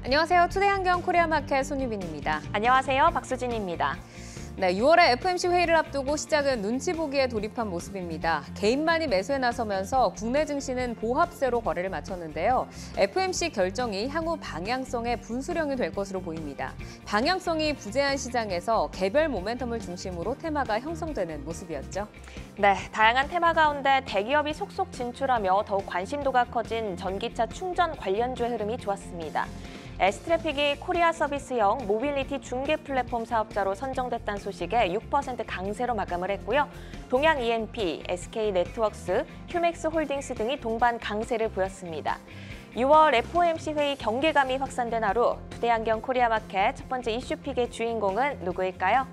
안녕하세요. 투데이한경 코리아마켓 손유빈입니다. 안녕하세요. 박수진입니다. 네, 6월에 FOMC 회의를 앞두고 시장은 눈치 보기에 돌입한 모습입니다. 개인만이 매수에 나서면서 국내 증시는 보합세로 거래를 마쳤는데요. FOMC 결정이 향후 방향성의 분수령이 될 것으로 보입니다. 방향성이 부재한 시장에서 개별 모멘텀을 중심으로 테마가 형성되는 모습이었죠. 네, 다양한 테마 가운데 대기업이 속속 진출하며 더욱 관심도가 커진 전기차 충전 관련주의 흐름이 좋았습니다. S트래픽이 코리아 서비스형 모빌리티 중개 플랫폼 사업자로 선정됐다는 소식에 6% 강세로 마감을 했고요. 동양 ENP, SK네트워크스, 휴맥스 홀딩스 등이 동반 강세를 보였습니다. 6월 FOMC 회의 경계감이 확산된 하루, 투데이한경 코리아마켓 첫 번째 이슈픽의 주인공은 누구일까요?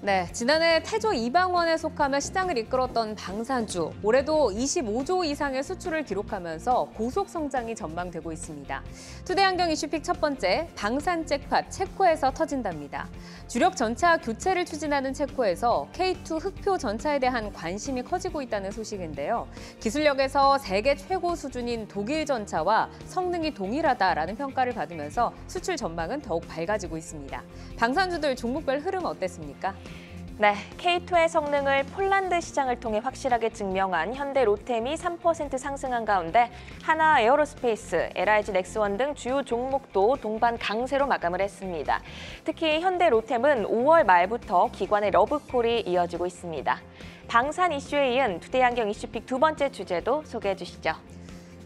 네, 지난해 태조 이방원에 속하며 시장을 이끌었던 방산주. 올해도 25조 이상의 수출을 기록하면서 고속 성장이 전망되고 있습니다. 투데이한경 이슈픽 첫 번째, 방산 잭팟 체코에서 터진답니다. 주력 전차 교체를 추진하는 체코에서 K2 흑표 전차에 대한 관심이 커지고 있다는 소식인데요. 기술력에서 세계 최고 수준인 독일 전차와 성능이 동일하다라는 평가를 받으면서 수출 전망은 더욱 밝아지고 있습니다. 방산주들 종목별 흐름 어땠습니까? 네, K2의 성능을 폴란드 시장을 통해 확실하게 증명한 현대 로템이 3% 상승한 가운데 하나 에어로스페이스, LIG 넥스원 등 주요 종목도 동반 강세로 마감을 했습니다. 특히 현대 로템은 5월 말부터 기관의 러브콜이 이어지고 있습니다. 방산 이슈에 이은 투데이한경 이슈픽 두 번째 주제도 소개해 주시죠.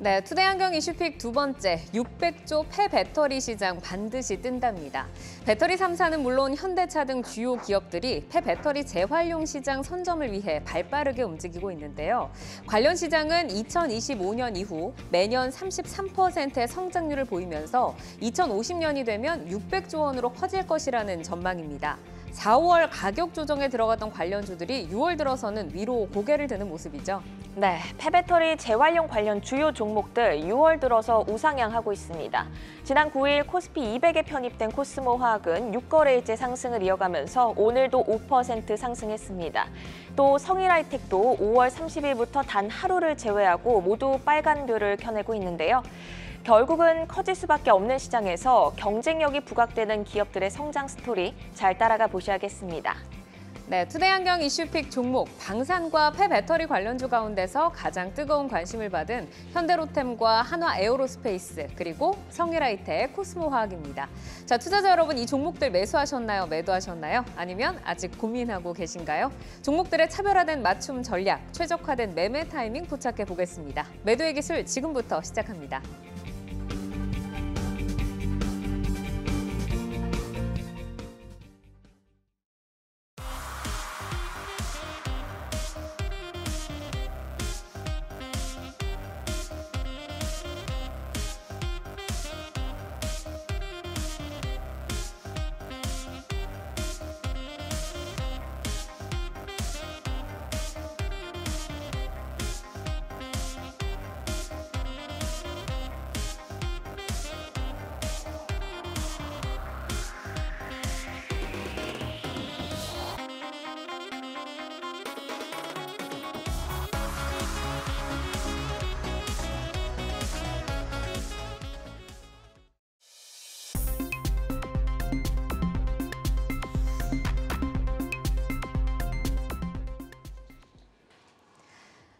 네, 투데이한경 이슈픽 두 번째, 600조 폐배터리 시장 반드시 뜬답니다. 배터리 3사는 물론 현대차 등 주요 기업들이 폐배터리 재활용 시장 선점을 위해 발빠르게 움직이고 있는데요. 관련 시장은 2025년 이후 매년 33%의 성장률을 보이면서 2050년이 되면 600조 원으로 커질 것이라는 전망입니다. 4, 5월 가격 조정에 들어갔던 관련주들이 6월 들어서는 위로 고개를 드는 모습이죠. 네, 폐배터리 재활용 관련 주요 종목들 6월 들어서 우상향하고 있습니다. 지난 9일 코스피 200에 편입된 코스모화학은 6거래일째 상승을 이어가면서 오늘도 5% 상승했습니다. 또 성일하이텍도 5월 30일부터 단 하루를 제외하고 모두 빨간뷰를 켜내고 있는데요. 결국은 커질 수밖에 없는 시장에서 경쟁력이 부각되는 기업들의 성장 스토리 잘 따라가 보셔야겠습니다. 네, 투데이한경 이슈픽 종목, 방산과 폐배터리 관련주 가운데서 가장 뜨거운 관심을 받은 현대로템과 한화에어로스페이스, 그리고 성일하이텍, 코스모화학입니다. 자, 투자자 여러분, 이 종목들 매수하셨나요? 매도하셨나요? 아니면 아직 고민하고 계신가요? 종목들의 차별화된 맞춤 전략, 최적화된 매매 타이밍 포착해 보겠습니다. 매도의 기술 지금부터 시작합니다.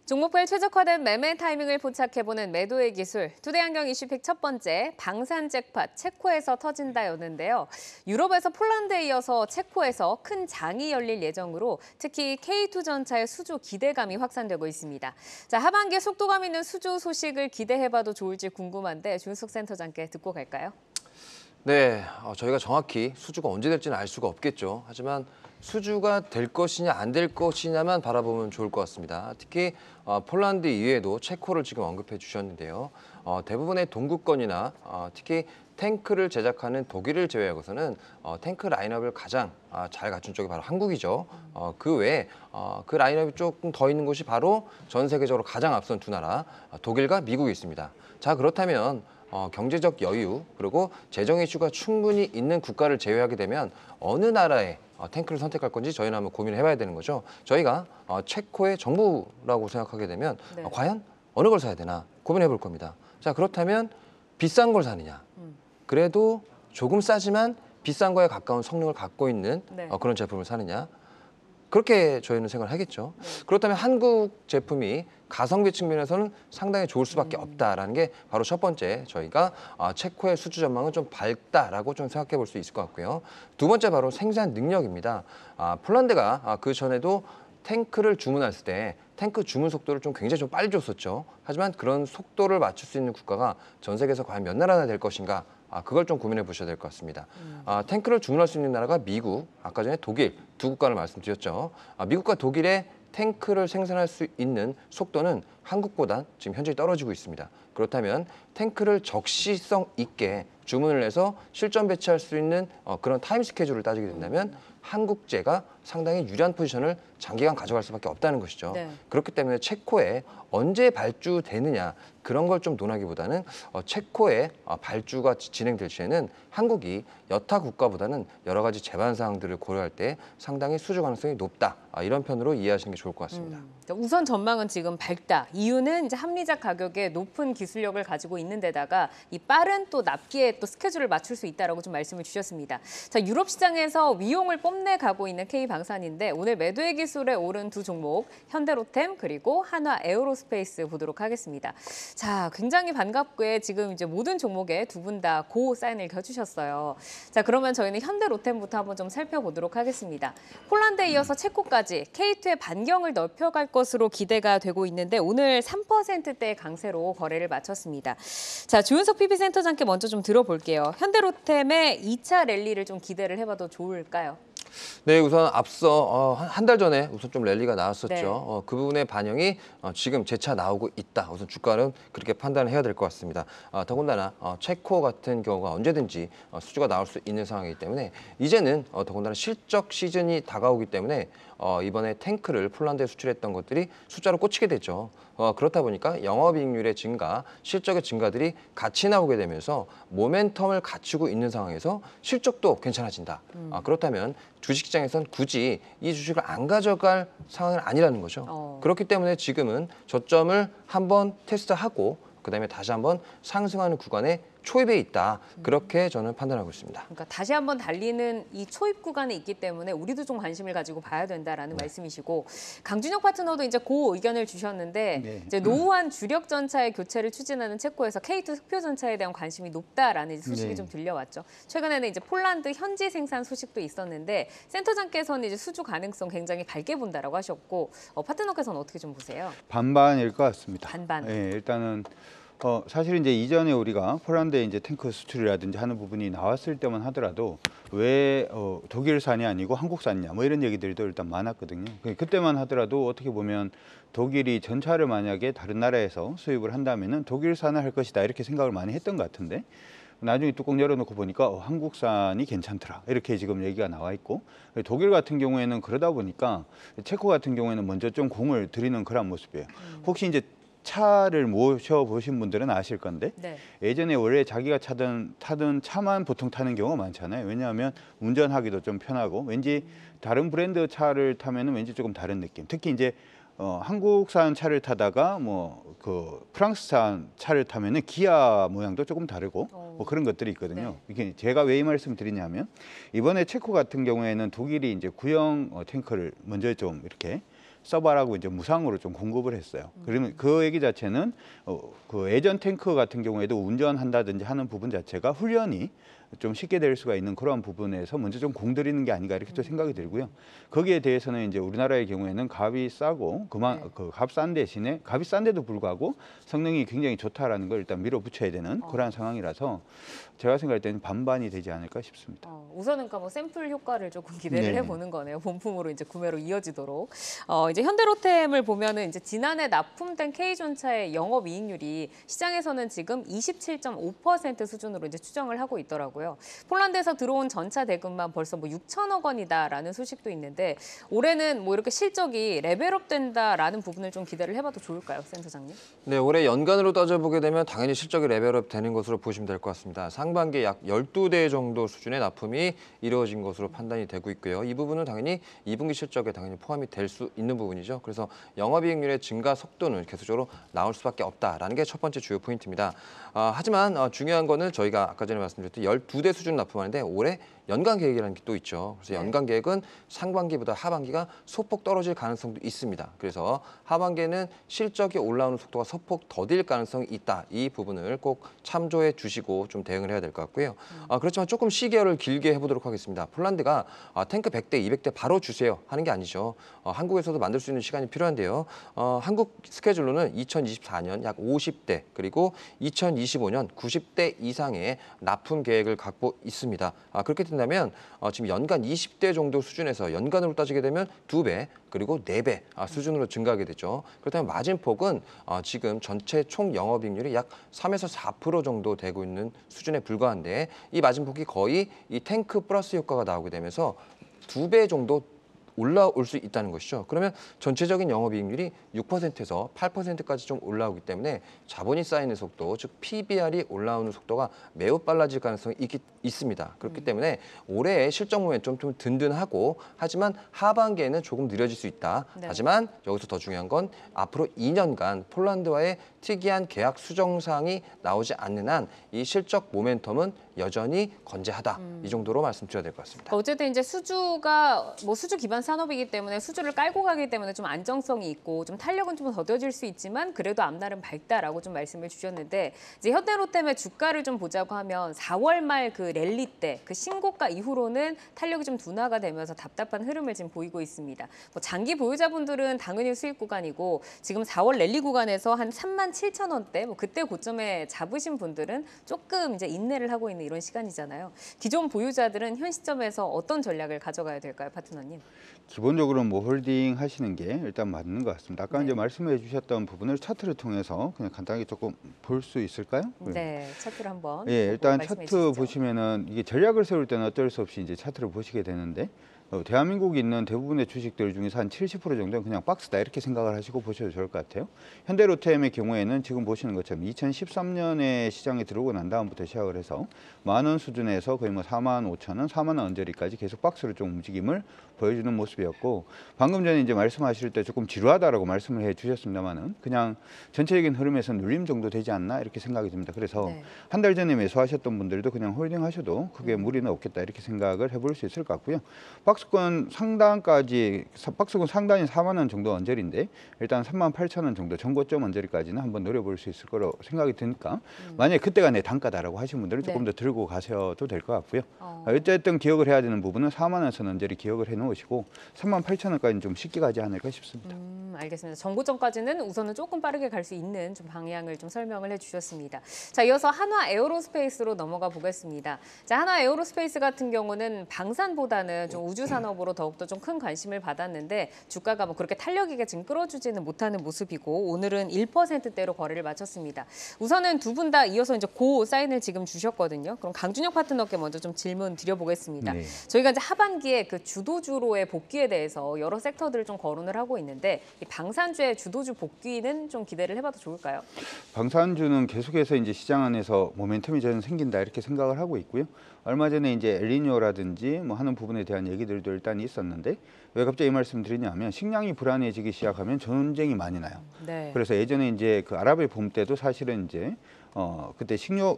종목별 최적화된 매매 타이밍을 포착해보는 매도의 기술, 투데이한경 이슈픽 첫 번째, 방산 잭팟 체코에서 터진다였는데요. 유럽에서 폴란드에 이어서 체코에서 큰 장이 열릴 예정으로 특히 K2 전차의 수주 기대감이 확산되고 있습니다. 자, 하반기에 속도감 있는 수주 소식을 기대해봐도 좋을지 궁금한데 준숙 센터장께 듣고 갈까요? 네, 저희가 정확히 수주가 언제 될지는 알 수가 없겠죠. 하지만 수주가 될 것이냐 안 될 것이냐만 바라보면 좋을 것 같습니다. 특히 폴란드 이외에도 체코를 지금 언급해 주셨는데요. 대부분의 동구권이나 특히 탱크를 제작하는 독일을 제외하고서는 탱크 라인업을 가장 잘 갖춘 쪽이 바로 한국이죠. 그 외에 그 라인업이 조금 더 있는 곳이 바로 전 세계적으로 가장 앞선 두 나라, 독일과 미국이 있습니다. 자, 그렇다면 경제적 여유 그리고 재정 이슈가 충분히 있는 국가를 제외하게 되면 어느 나라의 탱크를 선택할 건지 저희는 한번 고민을 해봐야 되는 거죠. 저희가 체코의 정부라고 생각하게 되면 네. 과연 어느 걸 사야 되나 고민해 볼 겁니다. 자, 그렇다면 비싼 걸 사느냐 그래도 조금 싸지만 비싼 거에 가까운 성능을 갖고 있는 네. 그런 제품을 사느냐. 그렇게 저희는 생각을 하겠죠. 그렇다면 한국 제품이 가성비 측면에서는 상당히 좋을 수밖에 없다라는 게 바로 첫 번째 저희가 체코의 수주 전망은 좀 밝다라고 좀 생각해 볼 수 있을 것 같고요. 두 번째 바로 생산 능력입니다. 폴란드가 그 전에도 탱크를 주문했을 때 탱크 주문 속도를 좀 굉장히 좀 빨리 줬었죠. 하지만 그런 속도를 맞출 수 있는 국가가 전 세계에서 과연 몇 나라나 될 것인가? 그걸 좀 고민해 보셔야 될 것 같습니다. 탱크를 주문할 수 있는 나라가 미국, 아까 전에 독일 두 국가를 말씀드렸죠. 미국과 독일의 탱크를 생산할 수 있는 속도는 한국보다 지금 현저히 떨어지고 있습니다. 그렇다면 탱크를 적시성 있게 주문을 해서 실전 배치할 수 있는 그런 타임 스케줄을 따지게 된다면 한국제가 상당히 유리한 포지션을 장기간 가져갈 수밖에 없다는 것이죠. 네. 그렇기 때문에 체코에 언제 발주되느냐 그런 걸 좀 논하기보다는 체코에 발주가 진행될 시에는 한국이 여타 국가보다는 여러 가지 제반 사항들을 고려할 때 상당히 수주 가능성이 높다. 이런 편으로 이해하시는 게 좋을 것 같습니다. 우선 전망은 지금 밝다. 이유는 이제 합리적 가격에 높은 기술력을 가지고 있는 데다가 이 빠른 또 납기에 또 스케줄을 맞출 수 있다라고 좀 말씀을 주셨습니다. 자, 유럽 시장에서 위용을 뽐내 가고 있는 K방산인데 오늘 매도의 기술에 오른 두 종목 현대로템 그리고 한화 에어로스페이스 보도록 하겠습니다. 자, 굉장히 반갑게 지금 이제 모든 종목에 두 분 다 고 사인을 겨주셨어요. 자, 그러면 저희는 현대로템부터 한번 좀 살펴보도록 하겠습니다. 폴란드에 이어서 체코까지 K2의 반경을 넓혀갈 것으로 기대가 되고 있는데 오늘 3%대 강세로 거래를 마쳤습니다. 자, 조윤석 PB센터장께 먼저 좀 들어볼게요. 현대로템의 2차 랠리를 좀 기대를 해봐도 좋을까요? 네, 우선 앞서 한 달 전에 우선 좀 랠리가 나왔었죠. 네. 그 부분의 반영이 지금 재차 나오고 있다. 우선 주가는 그렇게 판단을 해야 될 것 같습니다. 더군다나 체코 같은 경우가 언제든지 수주가 나올 수 있는 상황이기 때문에 이제는 더군다나 실적 시즌이 다가오기 때문에 이번에 탱크를 폴란드에 수출했던 것들이 숫자로 꽂히게 되죠. 그렇다 보니까 영업이익률의 증가, 실적의 증가들이 같이 나오게 되면서 모멘텀을 갖추고 있는 상황에서 실적도 괜찮아진다. 그렇다면 주식시장에선 굳이 이 주식을 안 가져갈 상황은 아니라는 거죠. 그렇기 때문에 지금은 저점을 한번 테스트하고 그다음에 다시 한번 상승하는 구간에 초입에 있다. 그렇게 저는 판단하고 있습니다. 그러니까 다시 한번 달리는 이 초입 구간에 있기 때문에 우리도 좀 관심을 가지고 봐야 된다라는 말씀이시고 강준혁 파트너도 이제 그 의견을 주셨는데 네. 이제 노후한 주력 전차의 교체를 추진하는 체코에서 K2 흑표 전차에 대한 관심이 높다라는 소식이 네. 좀 들려왔죠. 최근에는 이제 폴란드 현지 생산 소식도 있었는데 센터장께서는 이제 수주 가능성 굉장히 밝게 본다라고 하셨고 파트너께서는 어떻게 좀 보세요? 반반일 것 같습니다. 반반. 예, 일단은 사실 이제 이전에 우리가 폴란드에 이제 탱크 수출이라든지 하는 부분이 나왔을 때만 하더라도 왜 독일산이 아니고 한국산이냐 뭐 이런 얘기들도 일단 많았거든요. 그때만 하더라도 어떻게 보면 독일이 전차를 만약에 다른 나라에서 수입을 한다면은 독일산을 할 것이다 이렇게 생각을 많이 했던 것 같은데 나중에 뚜껑 열어놓고 보니까 한국산이 괜찮더라 이렇게 지금 얘기가 나와 있고 독일 같은 경우에는 그러다 보니까 체코 같은 경우에는 먼저 좀 공을 들이는 그런 모습이에요. 혹시 이제 차를 모셔보신 분들은 아실 건데 네. 예전에 원래 자기가 타던 차만 보통 타는 경우가 많잖아요. 왜냐하면 운전하기도 좀 편하고 왠지 다른 브랜드 차를 타면은 왠지 조금 다른 느낌. 특히 이제 한국산 차를 타다가 그 프랑스산 차를 타면은 기아 모양도 조금 다르고 뭐 그런 것들이 있거든요. 네. 이게 제가 왜 이 말씀 드리냐면 이번에 체코 같은 경우에는 독일이 이제 구형 탱크를 먼저 좀 이렇게 써봐라고 이제 무상으로 좀 공급을 했어요. 그러면 그 얘기 자체는 그 예전 탱크 같은 경우에도 운전한다든지 하는 부분 자체가 훈련이 좀 쉽게 될 수가 있는 그런 부분에서 먼저 좀 공들이는 게 아닌가 이렇게 또 생각이 들고요. 거기에 대해서는 이제 우리나라의 경우에는 값이 싸고 그 값 싼 대신에 값이 싼데도 불구하고 성능이 굉장히 좋다라는 걸 일단 밀어붙여야 되는 그런 상황이라서 제가 생각할 때는 반반이 되지 않을까 싶습니다. 우선은 그러니까 샘플 효과를 조금 기대를 네. 해보는 거네요. 본품으로 이제 구매로 이어지도록. 이제 현대로템을 보면은 이제 지난해 납품된 K전차의 영업이익률이 시장에서는 지금 27.5% 수준으로 이제 추정을 하고 있더라고요. 있더라고요. 폴란드에서 들어온 전차 대금만 벌써 뭐 6천억 원이다라는 소식도 있는데 올해는 뭐 이렇게 실적이 레벨업 된다라는 부분을 좀 기대를 해봐도 좋을까요, 센터장님? 네, 올해 연간으로 따져보게 되면 당연히 실적이 레벨업 되는 것으로 보시면 될 것 같습니다. 상반기에 약 12대 정도 수준의 납품이 이루어진 것으로 판단이 되고 있고요. 이 부분은 당연히 2분기 실적에 당연히 포함이 될 수 있는 부분이죠. 그래서 영업이익률의 증가 속도는 계속적으로 나올 수밖에 없다라는 게 첫 번째 주요 포인트입니다. 하지만 중요한 거는 저희가 아까 전에 말씀드렸듯이 12대 수준 납품하는데 올해 연간 계획이라는 게 또 있죠. 그래서 연간 계획은 상반기보다 하반기가 소폭 떨어질 가능성도 있습니다. 그래서 하반기에는 실적이 올라오는 속도가 소폭 더딜 가능성이 있다. 이 부분을 꼭 참조해 주시고 좀 대응을 해야 될 것 같고요. 그렇지만 조금 시계열을 길게 해보도록 하겠습니다. 폴란드가 탱크 100대, 200대 바로 주세요 하는 게 아니죠. 한국에서도 만들 수 있는 시간이 필요한데요. 한국 스케줄로는 2024년 약 50대 그리고 2025년 90대 이상의 납품 계획을 갖고 있습니다. 그렇게 된다면 지금 연간 20대 정도 수준에서 연간으로 따지게 되면 2배 그리고 4배 수준으로 증가하게 되죠. 그렇다면 마진폭은 지금 전체 총 영업이익률이 약 3에서 4% 정도 되고 있는 수준에 불과한데 이 마진폭이 거의 이 탱크 플러스 효과가 나오게 되면서 2배 정도 올라올 수 있다는 것이죠. 그러면 전체적인 영업이익률이 6%에서 8%까지 좀 올라오기 때문에 자본이 쌓이는 속도, 즉 PBR이 올라오는 속도가 매우 빨라질 가능성이 있습니다. 그렇기 때문에 올해의 실적 모멘텀 좀 든든하고 하지만 하반기에는 조금 느려질 수 있다. 네. 하지만 여기서 더 중요한 건 앞으로 2년간 폴란드와의 특이한 계약 수정사항이 나오지 않는 한 이 실적 모멘텀은 여전히 건재하다. 이 정도로 말씀드려야 될 것 같습니다. 어쨌든 이제 수주가 뭐 수주 기반 산업이기 때문에 수주를 깔고 가기 때문에 좀 안정성이 있고 좀 탄력은 좀 더뎌질 수 있지만 그래도 앞날은 밝다라고 좀 말씀을 주셨는데 이제 현대로템의 주가를 좀 보자고 하면 4월 말 그 랠리 때 그 신고가 이후로는 탄력이 좀 둔화가 되면서 답답한 흐름을 지금 보이고 있습니다. 뭐 장기 보유자분들은 당연히 수익 구간이고 지금 4월 랠리 구간에서 한 37,000원대 뭐 그때 고점에 잡으신 분들은 조금 이제 인내를 하고 있는 이런 시간이잖아요. 기존 보유자들은 현 시점에서 어떤 전략을 가져가야 될까요, 파트너님? 기본적으로는 뭐 홀딩 하시는 게 일단 맞는 것 같습니다. 아까 네. 이제 말씀해 주셨던 부분을 차트를 통해서 그냥 간단하게 조금 볼 수 있을까요? 네, 차트를 한번 예, 일단 말씀해 차트 주시죠. 보시면은 이게 전략을 세울 때는 어쩔 수 없이 이제 차트를 보시게 되는데 대한민국에 있는 대부분의 주식들 중에서 한 70% 정도는 그냥 박스다 이렇게 생각을 하시고 보셔도 좋을 것 같아요. 현대로템의 경우에는 지금 보시는 것처럼 2013년에 시장에 들어오고 난 다음부터 시작을 해서 10,000원 수준에서 거의 뭐 45,000원, 40,000원 언저리까지 계속 박스로 좀 움직임을 보여주는 모습이었고 방금 전에 이제 말씀하실 때 조금 지루하다라고 말씀을 해주셨습니다만은 그냥 전체적인 흐름에서 눌림 정도 되지 않나 이렇게 생각이 듭니다. 그래서 네. 한 달 전에 매수하셨던 분들도 그냥 홀딩하셔도 크게 무리는 없겠다 이렇게 생각을 해볼 수 있을 것 같고요. 박스권 상단까지 박스권 상단이 40,000원 정도 언저리인데 일단 38,000원 정도 전고점 언저리까지는 한번 노려볼 수 있을 거로 생각이 드니까 만약에 그때가 내 단가다라고 하신 분들은 조금 더 들고 가셔도 될 것 같고요. 어쨌든 기억을 해야 되는 부분은 40,000원 언저리 기억을 해놓으시고 38,000원까지는 좀 쉽게 가지 않을까 싶습니다. 알겠습니다. 정고점까지는 우선은 조금 빠르게 갈 수 있는 좀 방향을 좀 설명을 해주셨습니다. 자, 이어서 한화 에어로스페이스로 넘어가 보겠습니다. 자, 한화 에어로스페이스 같은 경우는 방산보다는 좀 우주 산업으로 더욱더 좀 큰 관심을 받았는데 주가가 뭐 그렇게 탄력 있게 지금 끌어주지는 못하는 모습이고 오늘은 1%대로 거래를 마쳤습니다. 우선은 두 분 다 이어서 이제 고 사인을 지금 주셨거든요. 그럼 강준혁 파트너께 먼저 좀 질문 드려보겠습니다. 네. 저희가 이제 하반기에 그 주도주로의 복귀에 대해서 여러 섹터들을 좀 거론을 하고 있는데 이 방산주의 주도주 복귀는 좀 기대를 해봐도 좋을까요? 방산주는 계속해서 이제 시장 안에서 모멘텀이 저는 생긴다 이렇게 생각을 하고 있고요. 얼마 전에 이제 엘니뇨라든지 뭐 하는 부분에 대한 얘기들도 일단 있었는데 왜 갑자기 이 말씀 드리냐면 식량이 불안해지기 시작하면 전쟁이 많이 나요. 네. 그래서 예전에 이제 그 아랍의 봄 때도 사실은 이제 그때 식량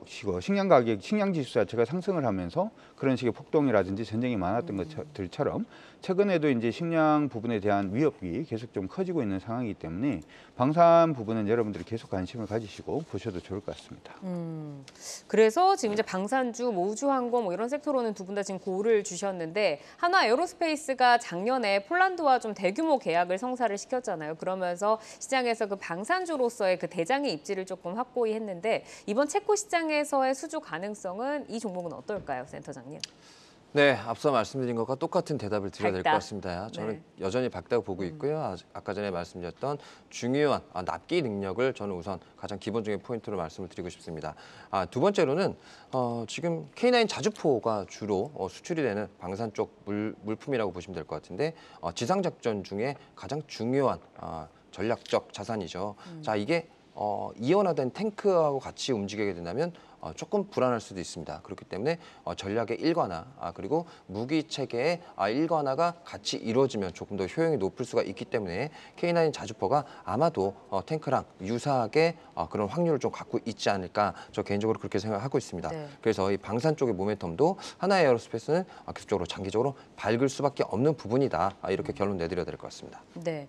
가격, 식량 지수 자체가 상승을 하면서 그런 식의 폭동이라든지 전쟁이 많았던 것들처럼 최근에도 이제 식량 부분에 대한 위협이 계속 좀 커지고 있는 상황이기 때문에 방산 부분은 여러분들이 계속 관심을 가지시고 보셔도 좋을 것 같습니다. 그래서 지금 이제 방산주, 뭐 우주항공 뭐 이런 섹터로는 두 분 다 지금 고를 주셨는데 한화 에어로스페이스가 작년에 폴란드와 좀 대규모 계약을 성사를 시켰잖아요. 그러면서 시장에서 그 방산주로서의 그 대장의 입지를 조금 확고히 했는데 이번 체코 시장에서의 수주 가능성은 이 종목은 어떨까요, 센터장님? 네, 앞서 말씀드린 것과 똑같은 대답을 드려야 될 것 밝다. 같습니다. 저는 네. 여전히 밝다고 보고 있고요. 아까 전에 말씀드렸던 중요한 납기 능력을 저는 우선 가장 기본적인 포인트로 말씀을 드리고 싶습니다. 두 번째로는 지금 K9 자주포가 주로 수출이 되는 방산 쪽 물품이라고 보시면 될 것 같은데 지상작전 중에 가장 중요한 전략적 자산이죠. 자, 이게 이원화된 탱크하고 같이 움직이게 된다면 조금 불안할 수도 있습니다. 그렇기 때문에 전략의 일관화 그리고 무기 체계의 일관화가 같이 이루어지면 조금 더 효용이 높을 수가 있기 때문에 K9 자주포가 아마도 탱크랑 유사하게 그런 확률을 좀 갖고 있지 않을까 저 개인적으로 그렇게 생각하고 있습니다. 네. 그래서 이 방산 쪽의 모멘텀도 하나의 에어로스페이스는 계속적으로 장기적으로 밝을 수밖에 없는 부분이다. 이렇게 결론 내드려야 될 것 같습니다. 네.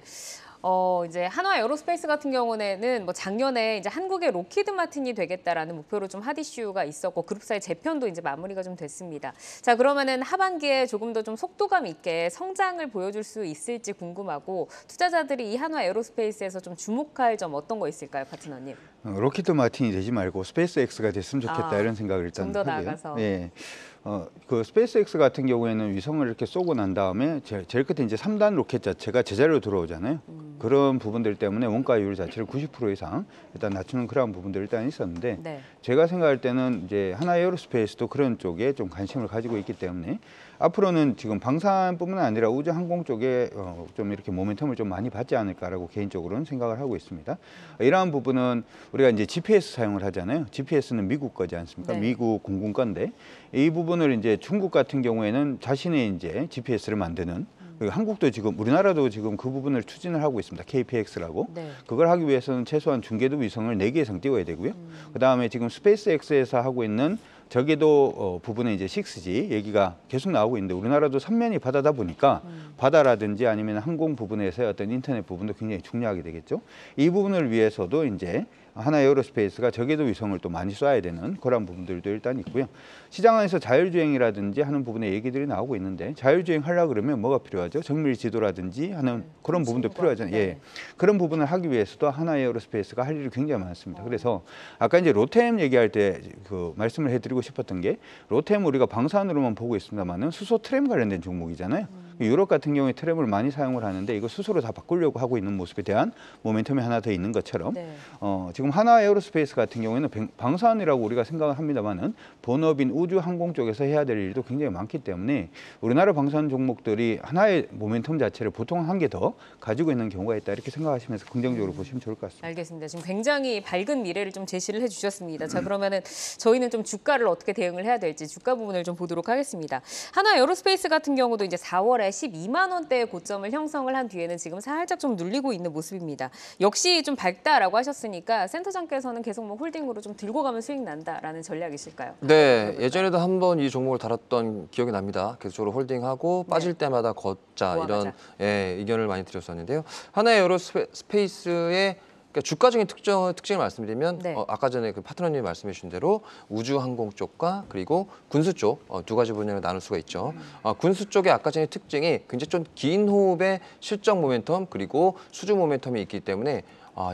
이제 한화 에어로스페이스 같은 경우에는 뭐 작년에 이제 한국의 로키드 마틴이 되겠다라는 목표로 좀 핫 이슈가 있었고 그룹사의 재편도 이제 마무리가 좀 됐습니다. 자, 그러면은 하반기에 조금 더 좀 속도감 있게 성장을 보여줄 수 있을지 궁금하고 투자자들이 이 한화 에어로스페이스에서 좀 주목할 점 어떤 거 있을까요, 파트너님? 로키드 마틴이 되지 말고 스페이스X가 됐으면 좋겠다 이런 생각을 일단 좀 더 하고요. 나아가서. 예. 그 스페이스X 같은 경우에는 위성을 이렇게 쏘고 난 다음에 제일 끝에 이제 3단 로켓 자체가 제자리로 들어오잖아요. 그런 부분들 때문에 원가율 자체를 90% 이상 일단 낮추는 그런 부분들이 일단 있었는데 네. 제가 생각할 때는 이제 하나 에어로스페이스도 그런 쪽에 좀 관심을 가지고 있기 때문에 앞으로는 지금 방산뿐만 아니라 우주 항공 쪽에 좀 이렇게 모멘텀을 좀 많이 받지 않을까라고 개인적으로는 생각을 하고 있습니다. 이러한 부분은 우리가 이제 GPS 사용을 하잖아요. GPS는 미국 거지 않습니까? 네. 미국 공군 건데 이 부분을 이제 중국 같은 경우에는 자신의 이제 GPS를 만드는 그리고 한국도 지금 우리나라도 지금 그 부분을 추진을 하고 있습니다. KPX라고. 네. 그걸 하기 위해서는 최소한 중궤도 위성을 4개 이상 띄워야 되고요. 그다음에 지금 스페이스X에서 하고 있는 저궤도 부분에 이제 6G 얘기가 계속 나오고 있는데 우리나라도 3면이 바다다 보니까 바다라든지 아니면 항공 부분에서의 어떤 인터넷 부분도 굉장히 중요하게 되겠죠. 이 부분을 위해서도 이제 하나 에어로스페이스가 저궤도 위성을 또 많이 쏴야 되는 그런 부분들도 일단 있고요. 시장 안에서 자율주행이라든지 하는 부분에 얘기들이 나오고 있는데 자율주행 하려고 그러면 뭐가 필요하죠? 정밀 지도라든지 하는 그런 부분도 필요하잖아요. 예. 그런 부분을 하기 위해서도 하나 에어로스페이스가 할 일이 굉장히 많습니다. 그래서 아까 이제 로템 얘기할 때 그 말씀을 해드리고 싶었던 게 로템 우리가 방산으로만 보고 있습니다만은 수소 트램 관련된 종목이잖아요. 유럽 같은 경우에 트램을 많이 사용을 하는데 이거 수소로 다 바꾸려고 하고 있는 모습에 대한 모멘텀이 하나 더 있는 것처럼 네. 지금 하나 에어로스페이스 같은 경우에는 방산이라고 우리가 생각을 합니다만은 본업인 우주 항공 쪽에서 해야 될 일도 굉장히 많기 때문에 우리나라 방산 종목들이 하나의 모멘텀 자체를 보통 한 개 더 가지고 있는 경우가 있다 이렇게 생각하시면서 긍정적으로 보시면 좋을 것 같습니다. 알겠습니다. 지금 굉장히 밝은 미래를 좀 제시를 해주셨습니다. 자, 그러면은 저희는 좀 주가를 어떻게 대응을 해야 될지 주가 부분을 좀 보도록 하겠습니다. 하나 에어로스페이스 같은 경우도 이제 4월에 12만 원대의 고점을 형성을 한 뒤에는 지금 살짝 좀 눌리고 있는 모습입니다. 역시 좀 밝다라고 하셨으니까 센터장께서는 계속 뭐 홀딩으로 좀 들고 가면 수익 난다라는 전략이실까요? 네, 예전에도 한번 이 종목을 다뤘던 기억이 납니다. 계속적으로 홀딩하고 빠질 때마다 걷자 모아가자. 이런 의견을 많이 드렸었는데요. 하나의 에어로스페이스의 그러니까 주가적인 특징을 말씀드리면 네. 아까 전에 그 파트너님이 말씀해 주신 대로 우주항공 쪽과 그리고 군수 쪽 두 가지 분야로 나눌 수가 있죠. 군수 쪽의 아까 전에 특징이 굉장히 좀 긴 호흡의 실적 모멘텀 그리고 수주 모멘텀이 있기 때문에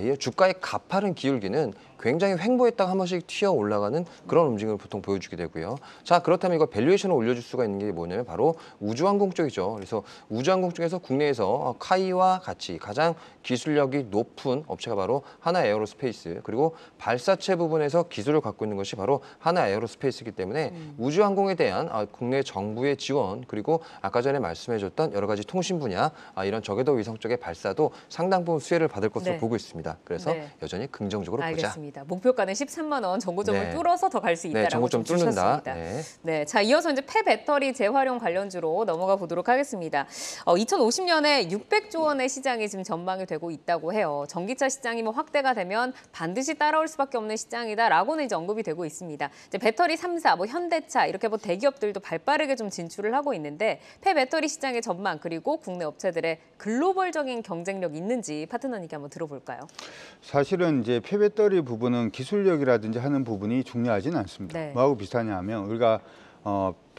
이 주가의 가파른 기울기는 굉장히 횡보했다가 한 번씩 튀어 올라가는 그런 움직임을 보통 보여주게 되고요. 자, 그렇다면 이거 밸류에이션을 올려줄 수가 있는 게 뭐냐면 바로 우주항공 쪽이죠. 그래서 우주항공 쪽에서 국내에서 카이와 같이 가장 기술력이 높은 업체가 바로 하나 에어로스페이스 그리고 발사체 부분에서 기술을 갖고 있는 것이 바로 하나 에어로스페이스이기 때문에 우주항공에 대한 국내 정부의 지원 그리고 아까 전에 말씀해줬던 여러 가지 통신 분야 이런 저궤도 위성 쪽의 발사도 상당 부분 수혜를 받을 것으로 네. 보고 있습니다. 그래서 네. 여전히 긍정적으로 보자. 알겠습니다. 목표가는 13만 원, 정고점을 네. 뚫어서 더 갈 수 있다라고 정고점 좀 뚫는다. 주셨습니다. 네. 네, 자 이어서 이제 폐배터리 재활용 관련주로 넘어가 보도록 하겠습니다. 2050년에 600조 원의 시장이 지금 전망이 되고 있다고 해요. 전기차 시장이 뭐 확대가 되면 반드시 따라올 수밖에 없는 시장이다라고는 이제 언급이 되고 있습니다. 이제 배터리 3사, 뭐 현대차 이렇게 뭐 대기업들도 발빠르게 좀 진출을 하고 있는데 폐배터리 시장의 전망 그리고 국내 업체들의 글로벌적인 경쟁력 있는지 파트너님께 한번 들어볼까요? 사실은 이제 폐배터리 부분은 기술력이라든지 하는 부분이 중요하진 않습니다. 네. 뭐하고 비슷하냐 하면 우리가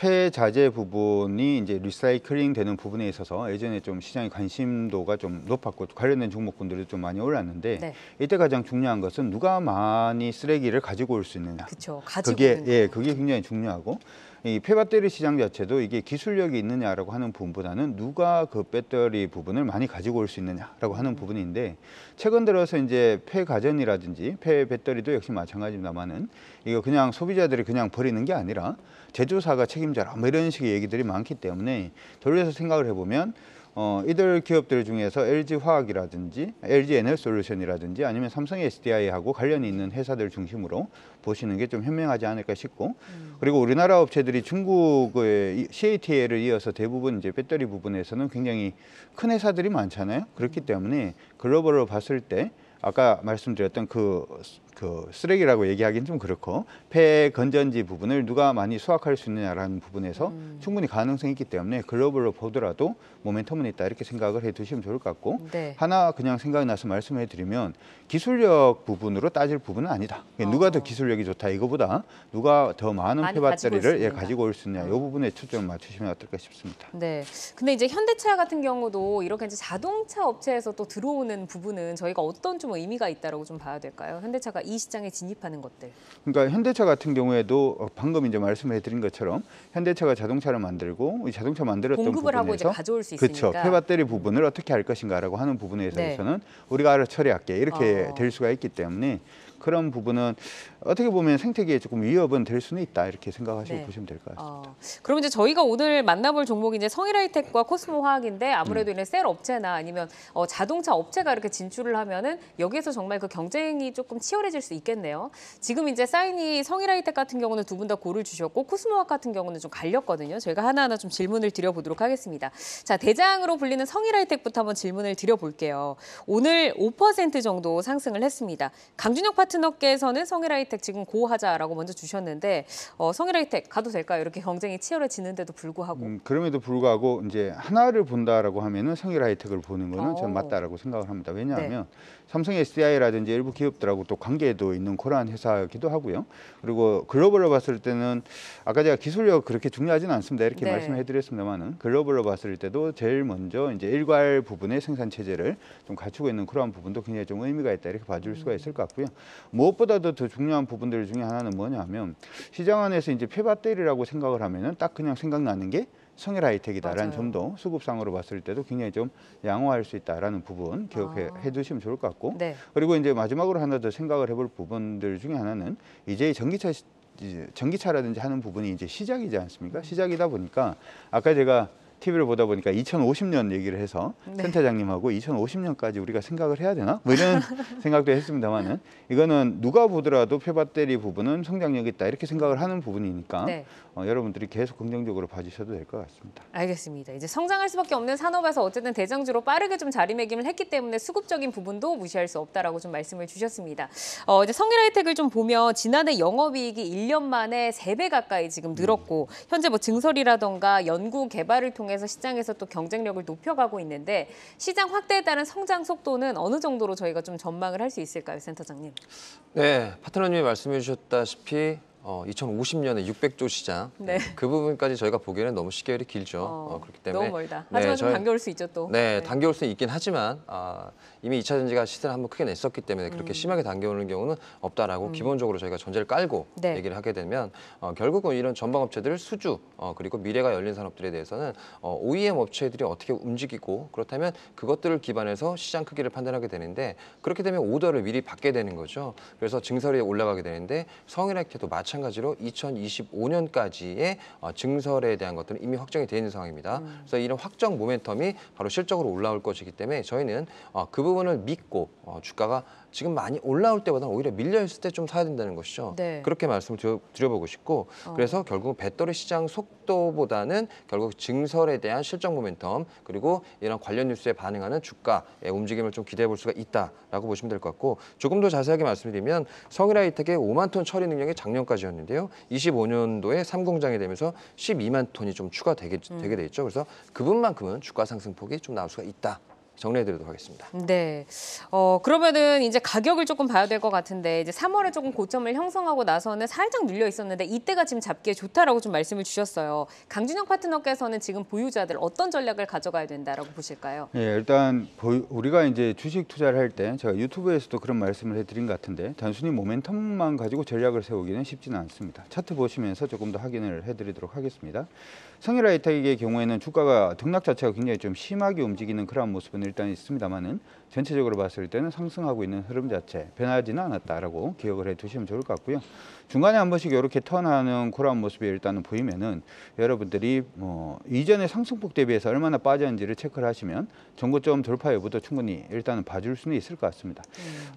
폐자재 부분이 이제 리사이클링 되는 부분에 있어서 예전에 좀 시장의 관심도가 좀 높았고 관련된 종목군들도 좀 많이 올랐는데 네. 이때 가장 중요한 것은 누가 많이 쓰레기를 가지고 올 수 있느냐. 그렇죠. 가지고 그게 오는 거. 그게 굉장히 중요하고 이 폐배터리 시장 자체도 이게 기술력이 있느냐라고 하는 부분보다는 누가 그 배터리 부분을 많이 가지고 올 수 있느냐라고 하는 부분인데 최근 들어서 이제 폐가전이라든지 폐배터리도 역시 마찬가지입니다만은 이거 그냥 소비자들이 그냥 버리는 게 아니라 제조사가 책임져라 뭐 이런 식의 얘기들이 많기 때문에 돌려서 생각을 해보면 이들 기업들 중에서 LG화학이라든지 LG에너솔루션이라든지 아니면 삼성 SDI하고 관련이 있는 회사들 중심으로 보시는 게 좀 현명하지 않을까 싶고 그리고 우리나라 업체들이 중국의 CATL을 이어서 대부분 이제 배터리 부분에서는 굉장히 큰 회사들이 많잖아요. 그렇기 때문에 글로벌로 봤을 때 아까 말씀드렸던 그 쓰레기라고 얘기하기는 좀 그렇고 폐건전지 부분을 누가 많이 수확할 수 있느냐라는 부분에서 충분히 가능성이 있기 때문에 글로벌로 보더라도 모멘텀은 있다 이렇게 생각을 해두시면 좋을 것 같고 네. 하나 그냥 생각이 나서 말씀해드리면 기술력 부분으로 따질 부분은 아니다. 누가 더 기술력이 좋다 이거보다 누가 더 많은 많이 폐배터리를 가지고 가지고 올 수 있느냐 이 부분에 초점을 맞추시면 어떨까 싶습니다. 네. 근데 이제 현대차 같은 경우도 이렇게 이제 자동차 업체에서 또 들어오는 부분은 저희가 어떤 좀 의미가 있다라고 좀 봐야 될까요? 현대차가 이 시장에 진입하는 것들. 그러니까 현대차 같은 경우에도 방금 이제 말씀해드린 것처럼 현대차가 자동차를 만들고 이 자동차 만들었던 공급을 하고 이제 부분에서 가져올 수 그렇죠. 있으니까. 폐배터리 부분을 어떻게 할 것인가라고 하는 부분에 네. 대해서는 우리가 알아서 처리할게 이렇게 어. 될 수가 있기 때문에 그런 부분은 어떻게 보면 생태계에 조금 위협은 될 수는 있다 이렇게 생각하시고 네. 보시면 될 것 같습니다. 그럼 이제 저희가 오늘 만나볼 종목이 이제 성일하이텍과 코스모화학인데 아무래도 이런 셀 업체나 아니면 자동차 업체가 이렇게 진출을 하면은 여기에서 정말 그 경쟁이 조금 치열해질 수 있겠네요. 지금 이제 사인이 성일하이텍 같은 경우는 두 분 다 고를 주셨고 코스모화학 같은 경우는 좀 갈렸거든요. 저희가 하나하나 좀 질문을 드려보도록 하겠습니다. 자, 대장으로 불리는 성일하이텍부터 한번 질문을 드려볼게요. 오늘 5% 정도 상승을 했습니다. 강준혁 파트너께서는 성일하이텍 지금 고하자라고 먼저 주셨는데 성일하이텍 가도 될까요? 이렇게 경쟁이 치열해지는데도 불구하고. 그럼에도 불구하고 이제 하나를 본다라고 하면은 성일하이텍을 보는 거는 저는 맞다라고 생각을 합니다. 왜냐하면 삼성 SDI라든지 일부 기업들하고 또 관계도 있는 그러한 회사이기도 하고요. 그리고 글로벌로 봤을 때는 아까 제가 기술력 그렇게 중요하지는 않습니다. 이렇게 네. 말씀해드렸습니다만은 글로벌로 봤을 때도 제일 먼저 이제 일괄 부분의 생산 체제를 좀 갖추고 있는 그러한 부분도 굉장히 좀 의미가 있다 이렇게 봐줄 수가 있을 것 같고요. 무엇보다도 더 중요한 부분들 중에 하나는 뭐냐면 시장 안에서 이제 폐배터리라고 생각을 하면은 딱 그냥 생각나는 게 성일하이텍이다라는 점도 수급상으로 봤을 때도 굉장히 좀 양호할 수 있다라는 부분 기억해 두시면 좋을 것 같고 네. 그리고 이제 마지막으로 하나 더 생각을 해볼 부분들 중에 하나는 이제 전기차라든지 하는 부분이 이제 시작이지 않습니까? 시작이다 보니까 아까 제가 TV를 보다 보니까 2050년 얘기를 해서 센터장님하고 2050년까지 우리가 생각을 해야 되나? 뭐 이런 생각도 했습니다만은 이거는 누가 보더라도 폐배터리 부분은 성장력이 있다 이렇게 생각을 하는 부분이니까 네. 여러분들이 계속 긍정적으로 봐주셔도 될 것 같습니다. 알겠습니다. 이제 성장할 수밖에 없는 산업에서 어쨌든 대장주로 빠르게 좀 자리매김을 했기 때문에 수급적인 부분도 무시할 수 없다라고 좀 말씀을 주셨습니다. 이제 성일하이텍을 좀 보면 지난해 영업이익이 1년 만에 3배 가까이 지금 늘었고 현재 뭐 증설이라던가 연구 개발을 통해서 시장에서 또 경쟁력을 높여가고 있는데 시장 확대에 따른 성장 속도는 어느 정도로 저희가 좀 전망을 할 수 있을까요, 센터장님? 네, 파트너님이 말씀해 주셨다시피 2050년에 600조 시장 네. 그 부분까지 저희가 보기에는 너무 시계열이 길죠. 그렇기 때문에 너무 멀다. 하지만 좀 당겨올 수 있죠 또. 네, 당겨올 수 있긴 하지만 이미 2차 전지가 시세를 한번 크게 냈었기 때문에 그렇게 심하게 당겨오는 경우는 없다라고 기본적으로 저희가 전제를 깔고 네. 얘기를 하게 되면 결국은 이런 전방 업체들 수주 그리고 미래가 열린 산업들에 대해서는 OEM 업체들이 어떻게 움직이고 그렇다면 그것들을 기반해서 시장 크기를 판단하게 되는데 그렇게 되면 오더를 미리 받게 되는 거죠. 그래서 증설이 올라가게 되는데 성일하이텍도 마찬가지로 2025년까지의 증설에 대한 것들은 이미 확정이 되어 있는 상황입니다. 그래서 이런 확정 모멘텀이 바로 실적으로 올라올 것이기 때문에 저희는 그 부분을 믿고 주가가 지금 많이 올라올 때보다는 오히려 밀려있을 때 좀 사야 된다는 것이죠. 네. 그렇게 말씀을 드려보고 싶고 그래서 결국 배터리 시장 속도보다는 결국 증설에 대한 실적 모멘텀 그리고 이런 관련 뉴스에 반응하는 주가의 움직임을 좀 기대해 볼 수가 있다라고 보시면 될 것 같고 조금 더 자세하게 말씀드리면 성일하이텍의 5만 톤 처리 능력이 작년까지였는데요. 25년도에 3공장이 되면서 12만 톤이 좀 추가되게 돼 있죠. 그래서 그 부분만큼은 주가 상승폭이 좀 나올 수가 있다. 정리해드리도록 하겠습니다. 네. 그러면은 이제 가격을 조금 봐야 될 것 같은데 이제 3월에 조금 고점을 형성하고 나서는 살짝 눌려 있었는데 이때가 지금 잡기에 좋다라고 좀 말씀을 주셨어요. 강준영 파트너께서는 지금 보유자들 어떤 전략을 가져가야 된다라고 보실까요? 예, 일단 우리가 이제 주식 투자를 할 때 제가 유튜브에서도 그런 말씀을 해드린 것 같은데 단순히 모멘텀만 가지고 전략을 세우기는 쉽지는 않습니다. 차트 보시면서 조금 더 확인을 해드리도록 하겠습니다. 성일하이텍의 경우에는 주가가 등락 자체가 굉장히 좀 심하게 움직이는 그런 모습은 일단 있습니다만은 전체적으로 봤을 때는 상승하고 있는 흐름 자체 변하지는 않았다라고 기억을 해두시면 좋을 것 같고요. 중간에 한 번씩 이렇게 턴하는 그런 모습이 일단은 보이면은 여러분들이 이전의 상승폭 대비해서 얼마나 빠졌는지를 체크를 하시면 전고점 돌파 여부도 충분히 일단은 봐줄 수는 있을 것 같습니다.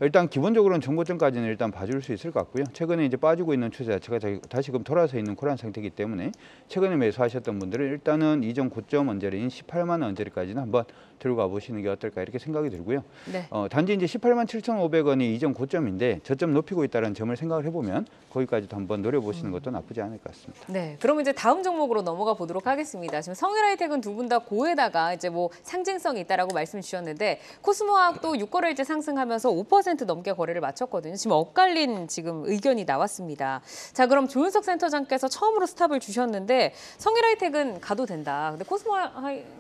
일단 기본적으로는 전고점까지는 일단 봐줄 수 있을 것 같고요. 최근에 이제 빠지고 있는 추세 자체가 다시금 돌아서 있는 그런 상태이기 때문에 최근에 매수하셨던 분들은 일단은 이전 고점 언저리인 18만 원 언저리까지는 한번 들고 가보시는 게 어떨까 이렇게 생각이 들고요. 네. 단지 이제 18만 7,500원이 이전 고점인데 저점 높이고 있다는 점을 생각을 해보면 거기까지도 한번 노려보시는 것도 나쁘지 않을 것 같습니다. 네, 그럼 이제 다음 종목으로 넘어가 보도록 하겠습니다. 지금 성일하이텍은 두 분 다 고에다가 이제 뭐 상징성이 있다라고 말씀 주셨는데 코스모화학도 6거래일째 상승하면서 5% 넘게 거래를 마쳤거든요. 지금 엇갈린 지금 의견이 나왔습니다. 자, 그럼 조윤석 센터장께서 처음으로 스탑을 주셨는데 성일하이텍은 가도 된다. 근데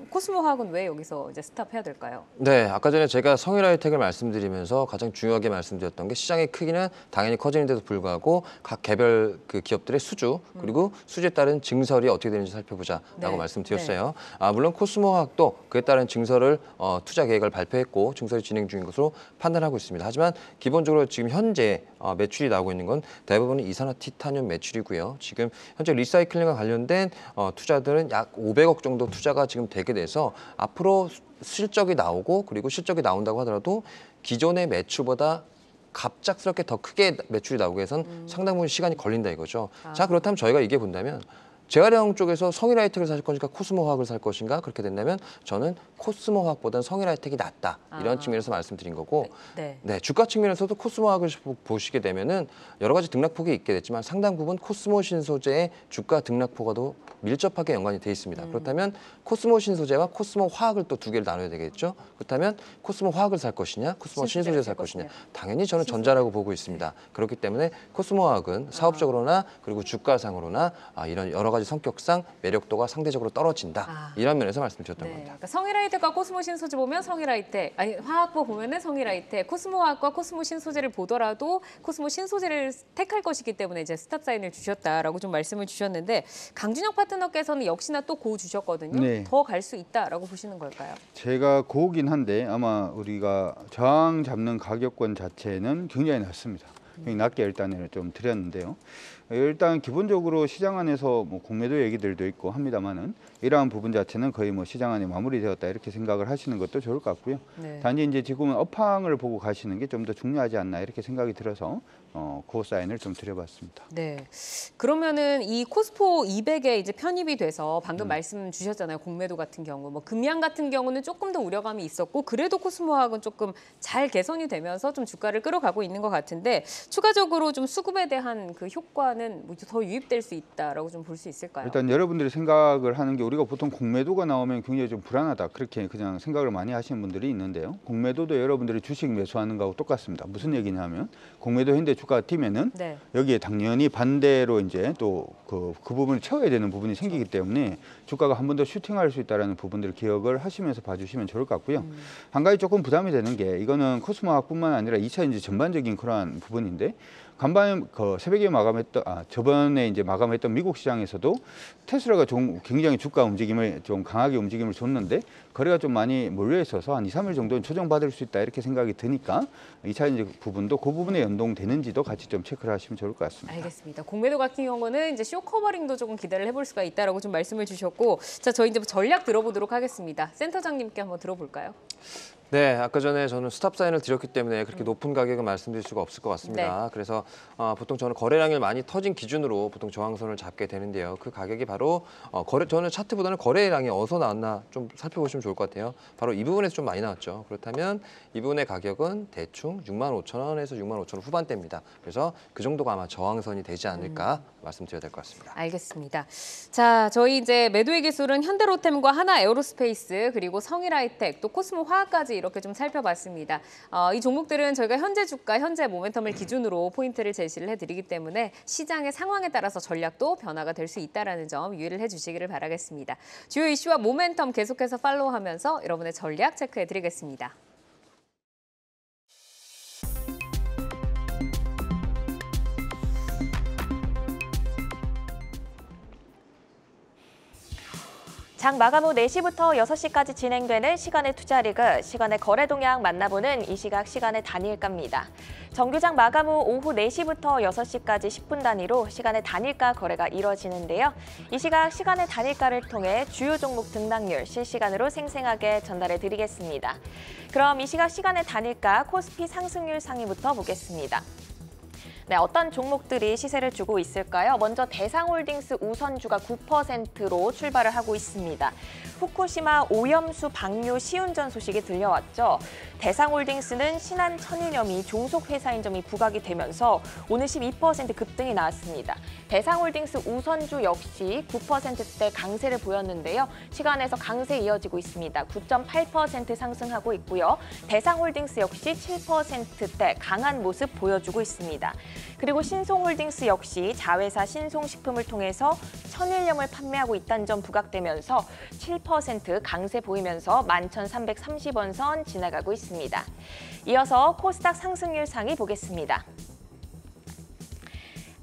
코스모화학은 왜 여기서 이제 스탑해야 될까요? 네, 아까 전에 제가 성일하이텍을 말씀드리면서 가장 중요하게 말씀드렸던 게 시장의 크기는 당연히 커지는데도 불구하고 각 개별 그 기업들의 수주 그리고 수주에 따른 증설이 어떻게 되는지 살펴보자라고 네. 말씀드렸어요. 물론 코스모화학도 그에 따른 증설을 투자 계획을 발표했고 증설이 진행 중인 것으로 판단하고 있습니다. 하지만 기본적으로 지금 현재 매출이 나오고 있는 건 대부분 이산화티타늄 매출이고요. 지금 현재 리사이클링과 관련된 투자들은 약 500억 정도 투자가 지금 되게 돼서 앞으로 실적이 나오고 그리고 실적이 나온다고 하더라도 기존의 매출보다 갑작스럽게 더 크게 매출이 나오기 위해선 상당 부분 시간이 걸린다 이거죠. 자, 그렇다면 저희가 이게 본다면 재활용 쪽에서 성일하이텍을 살 것인가 코스모화학을 살 것인가 그렇게 된다면 저는 코스모화학보다는 성일하이텍이 낫다 이런 측면에서 말씀드린 거고 네. 네, 주가 측면에서도 코스모화학을 보시게 되면은 여러 가지 등락폭이 있게 됐지만 상당 부분 코스모 신소재의 주가 등락폭과도 밀접하게 연관이 돼 있습니다. 그렇다면 코스모 신소재와 코스모 화학을 또 두 개를 나눠야 되겠죠. 그렇다면 코스모 화학을 살 것이냐, 코스모 신소재를 살 것이냐. 당연히 저는 전자라고 보고 있습니다. 그렇기 때문에 코스모 화학은 사업적으로나 그리고 주가상으로나 이런 여러 가지 성격상 매력도가 상대적으로 떨어진다. 이런 면에서 말씀드렸던 네. 겁니다. 그러니까 성일하이텍과 코스모 신소재 보면 성일하이텍, 아니 화학부 보면은 성일하이텍, 코스모화학과 코스모 신소재를 보더라도 코스모 신소재를 택할 것이기 때문에 이제 스탑 사인을 주셨다라고 좀 말씀을 주셨는데 강준혁 파트너께서는 역시나 또 고 주셨거든요. 네. 더 갈 수 있다라고 보시는 걸까요? 제가 고긴 한데 아마 우리가 저항 잡는 가격권 자체는 굉장히 낮습니다. 굉장히 낮게 일단은 좀 드렸는데요. 일단 기본적으로 시장 안에서 뭐 공매도 얘기들도 있고 합니다만은 이러한 부분 자체는 거의 뭐 시장 안에 마무리되었다 이렇게 생각을 하시는 것도 좋을 것 같고요. 네. 단지 이제 지금은 업황을 보고 가시는 게 좀 더 중요하지 않나 이렇게 생각이 들어서 그 사인을 좀 드려봤습니다. 네. 그러면은 이 코스포 200에 이제 편입이 돼서 방금 말씀 주셨잖아요. 공매도 같은 경우, 뭐 금양 같은 경우는 조금 더 우려감이 있었고 그래도 코스모화학은 조금 잘 개선이 되면서 좀 주가를 끌어가고 있는 것 같은데 추가적으로 좀 수급에 대한 그 효과는 더 유입될 수 있다라고 좀 볼 수 있을까요? 일단 여러분들이 생각을 하는 게 우리가 보통 공매도가 나오면 굉장히 좀 불안하다 그렇게 그냥 생각을 많이 하시는 분들이 있는데요. 공매도도 여러분들이 주식 매수하는 거하고 똑같습니다. 무슨 얘기냐면 공매도 했는데 주가가 뛰면은 네. 여기에 당연히 반대로 이제 또 그 부분을 채워야 되는 부분이 생기기 때문에 주가가 한 번 더 슈팅할 수 있다는 부분들을 기억을 하시면서 봐주시면 좋을 것 같고요. 한 가지 조금 부담이 되는 게 이거는 코스모화학뿐만 아니라 2차 이제 전반적인 그러한 부분인데 간밤에 새벽에 마감했던 저번에 이제 마감했던 미국 시장에서도 테슬라가 좀 굉장히 주가 움직임을 좀 강하게 움직임을 줬는데 거래가 좀 많이 몰려 있어서 한 2, 3일 정도는 조정받을 수 있다 이렇게 생각이 드니까 2차 이제 부분도 그 부분에 연동되는지도 같이 좀 체크를 하시면 좋을 것 같습니다. 알겠습니다. 공매도 같은 경우는 이제 쇼 커버링도 조금 기대를 해볼 수가 있다라고 좀 말씀을 주셨고, 자 저희 이제 전략 들어보도록 하겠습니다. 센터장님께 한번 들어볼까요? 네, 아까 전에 저는 스탑 사인을 드렸기 때문에 그렇게 높은 가격은 말씀드릴 수가 없을 것 같습니다. 그래서 보통 저는 거래량이 많이 터진 기준으로 보통 저항선을 잡게 되는데요. 그 가격이 바로 저는 차트보다는 거래량이 어디서 나왔나 좀 살펴보시면 좋을 것 같아요. 바로 이 부분에서 좀 많이 나왔죠. 그렇다면 이 부분의 가격은 대충 65,000원에서 65,000원 후반대입니다. 그래서 그 정도가 아마 저항선이 되지 않을까 말씀드려야 될 것 같습니다. 알겠습니다. 자, 저희 이제 매도의 기술은 현대로템과 하나에어로스페이스 그리고 성일하이텍 또 코스모화학까지 이렇게 좀 살펴봤습니다. 이 종목들은 저희가 현재 주가, 현재 모멘텀을 기준으로 포인트를 제시를 해드리기 때문에 시장의 상황에 따라서 전략도 변화가 될 수 있다는 점 유의를 해주시기를 바라겠습니다. 주요 이슈와 모멘텀 계속해서 팔로우하면서 여러분의 전략 체크해드리겠습니다. 장 마감 후 4시부터 6시까지 진행되는 시간의 투자리그, 시간의 거래 동향 만나보는 이 시각 시간의 단일가입니다. 정규장 마감 후 오후 4시부터 6시까지 10분 단위로 시간의 단일가 거래가 이뤄지는데요. 이 시각 시간의 단일가를 통해 주요 종목 등락률 실시간으로 생생하게 전달해 드리겠습니다. 그럼 이 시각 시간의 단일가 코스피 상승률 상위부터 보겠습니다. 네, 어떤 종목들이 시세를 주고 있을까요? 먼저 대상홀딩스 우선주가 9%로 출발을 하고 있습니다. 후쿠시마 오염수 방류 시운전 소식이 들려왔죠. 대상홀딩스는 신한 천일염이 종속회사인 점이 부각이 되면서 오늘 12% 급등이 나왔습니다. 대상홀딩스 우선주 역시 9%대 강세를 보였는데요. 시간에서 강세 이어지고 있습니다. 9.8% 상승하고 있고요. 대상홀딩스 역시 7%대 강한 모습 보여주고 있습니다. 그리고 신송홀딩스 역시 자회사 신송식품을 통해서 천일염을 판매하고 있다는 점 부각되면서 7% 강세 보이면서 11,330원 선 지나가고 있습니다. 이어서 코스닥 상승률 상위 보겠습니다.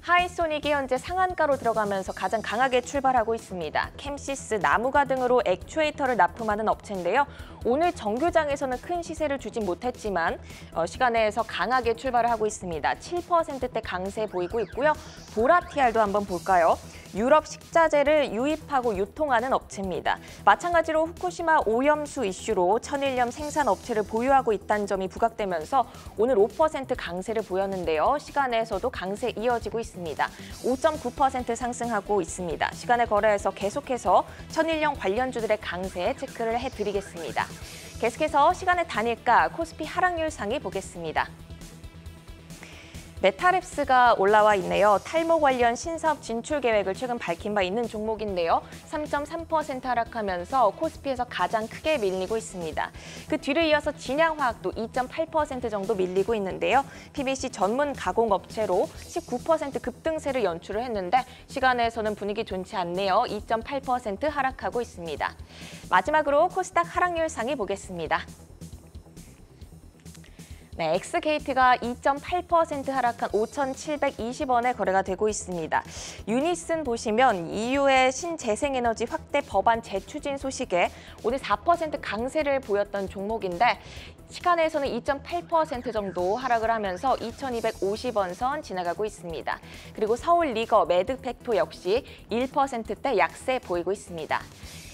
하이소닉이 현재 상한가로 들어가면서 가장 강하게 출발하고 있습니다. 캠시스, 나무가 등으로 액추에이터를 납품하는 업체인데요. 오늘 정규장에서는 큰 시세를 주진 못했지만 시간에서 강하게 출발을 하고 있습니다. 7%대 강세 보이고 있고요. 보라티알도 한번 볼까요? 유럽 식자재를 유입하고 유통하는 업체입니다. 마찬가지로 후쿠시마 오염수 이슈로 천일염 생산 업체를 보유하고 있다는 점이 부각되면서 오늘 5% 강세를 보였는데요. 시간에서도 강세 이어지고 있습니다. 5.9% 상승하고 있습니다. 시간의 거래에서 계속해서 천일염 관련주들의 강세 체크를 해드리겠습니다. 계속해서 시간의 단일가 코스피 하락률 상위 보겠습니다. 메타랩스가 올라와 있네요. 탈모 관련 신사업 진출 계획을 최근 밝힌 바 있는 종목인데요. 3.3% 하락하면서 코스피에서 가장 크게 밀리고 있습니다. 그 뒤를 이어서 진양화학도 2.8% 정도 밀리고 있는데요. PVC 전문 가공업체로 19% 급등세를 연출을 했는데 시간에서는 분위기 좋지 않네요. 2.8% 하락하고 있습니다. 마지막으로 코스닥 하락률 상위 보겠습니다. 네, 엑스게이트가 2.8% 하락한 5,720원에 거래가 되고 있습니다. 유니슨 보시면 EU의 신재생에너지 확대 법안 재추진 소식에 오늘 4% 강세를 보였던 종목인데 시간에서는 2.8% 정도 하락을 하면서 2,250원 선 지나가고 있습니다. 그리고 서울리거, 매드팩토 역시 1%대 약세 보이고 있습니다.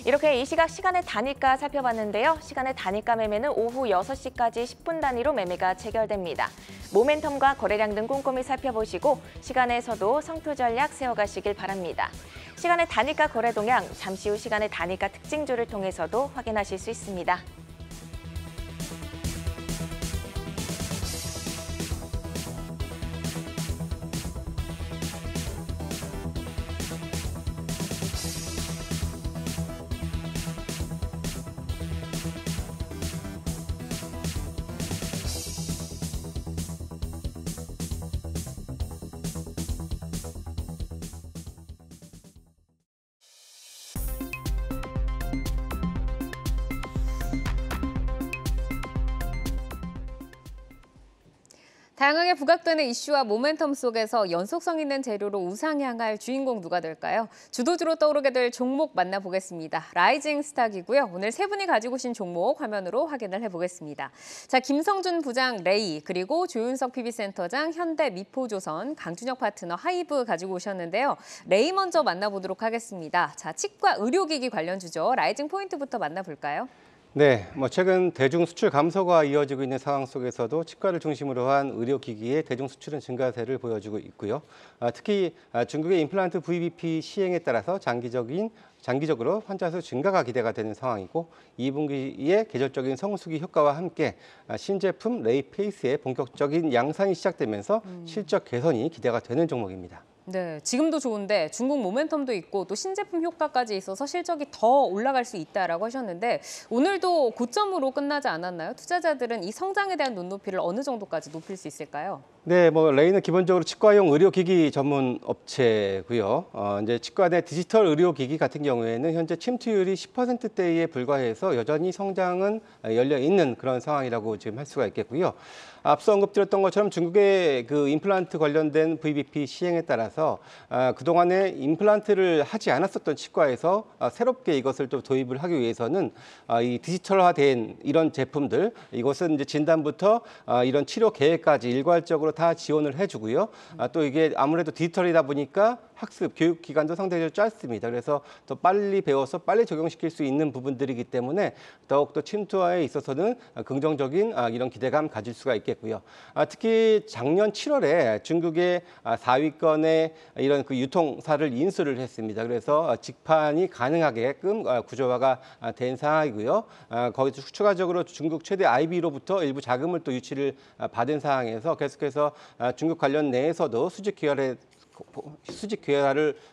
이렇게 이 시각 시간의 단일가 살펴봤는데요. 시간의 단일가 매매는 오후 6시까지 10분 단위로 매매가 체결됩니다. 모멘텀과 거래량 등 꼼꼼히 살펴보시고 시간에서도 성투 전략 세워가시길 바랍니다. 시간의 단일가 거래 동향, 잠시 후 시간의 단일가 특징주를 통해서도 확인하실 수 있습니다. 다양하게 부각되는 이슈와 모멘텀 속에서 연속성 있는 재료로 우상향할 주인공 누가 될까요? 주도주로 떠오르게 될 종목 만나보겠습니다. 라이징 스탁이고요. 오늘 세 분이 가지고 오신 종목 화면으로 확인을 해보겠습니다. 자, 김성준 부장 레이, 그리고 조윤석 PB센터장 현대 미포조선, 강준혁 파트너 하이브 가지고 오셨는데요. 레이 먼저 만나보도록 하겠습니다. 자, 치과 의료기기 관련주죠. 라이징 포인트부터 만나볼까요? 네, 최근 대중 수출 감소가 이어지고 있는 상황 속에서도 치과를 중심으로 한 의료기기의 대중 수출은 증가세를 보여주고 있고요. 특히 중국의 임플란트 VBP 시행에 따라서 장기적으로 환자 수 증가가 기대가 되는 상황이고 2분기에 계절적인 성수기 효과와 함께 신제품 레이페이스의 본격적인 양산이 시작되면서 실적 개선이 기대가 되는 종목입니다. 네, 지금도 좋은데 중국 모멘텀도 있고 또 신제품 효과까지 있어서 실적이 더 올라갈 수 있다라고 하셨는데 오늘도 고점으로 끝나지 않았나요? 투자자들은 이 성장에 대한 눈높이를 어느 정도까지 높일 수 있을까요? 네, 레이는 기본적으로 치과용 의료기기 전문 업체고요. 이제 치과 내 디지털 의료기기 같은 경우에는 현재 침투율이 10%대에 불과해서 여전히 성장은 열려 있는 그런 상황이라고 지금 할 수가 있겠고요. 앞서 언급드렸던 것처럼 중국의 그 임플란트 관련된 VBP 시행에 따라서 그동안에 임플란트를 하지 않았었던 치과에서 새롭게 이것을 또 도입을 하기 위해서는 이 디지털화된 이런 제품들, 이것은 이제 진단부터 이런 치료 계획까지 일괄적으로 다 지원을 해주고요. 또 이게 아무래도 디지털이다 보니까 학습, 교육 기간도 상대적으로 짧습니다. 그래서 더 빨리 배워서 빨리 적용시킬 수 있는 부분들이기 때문에 더욱더 침투화에 있어서는 긍정적인 이런 기대감 가질 수가 있겠고요. 특히 작년 7월에 중국의 4위권의 이런 그 유통사를 인수를 했습니다. 그래서 직판이 가능하게끔 구조화가 된 상황이고요. 거기서 추가적으로 중국 최대 IB로부터 일부 자금을 또 유치를 받은 상황에서 계속해서 중국 관련 내에서도 수직 기회를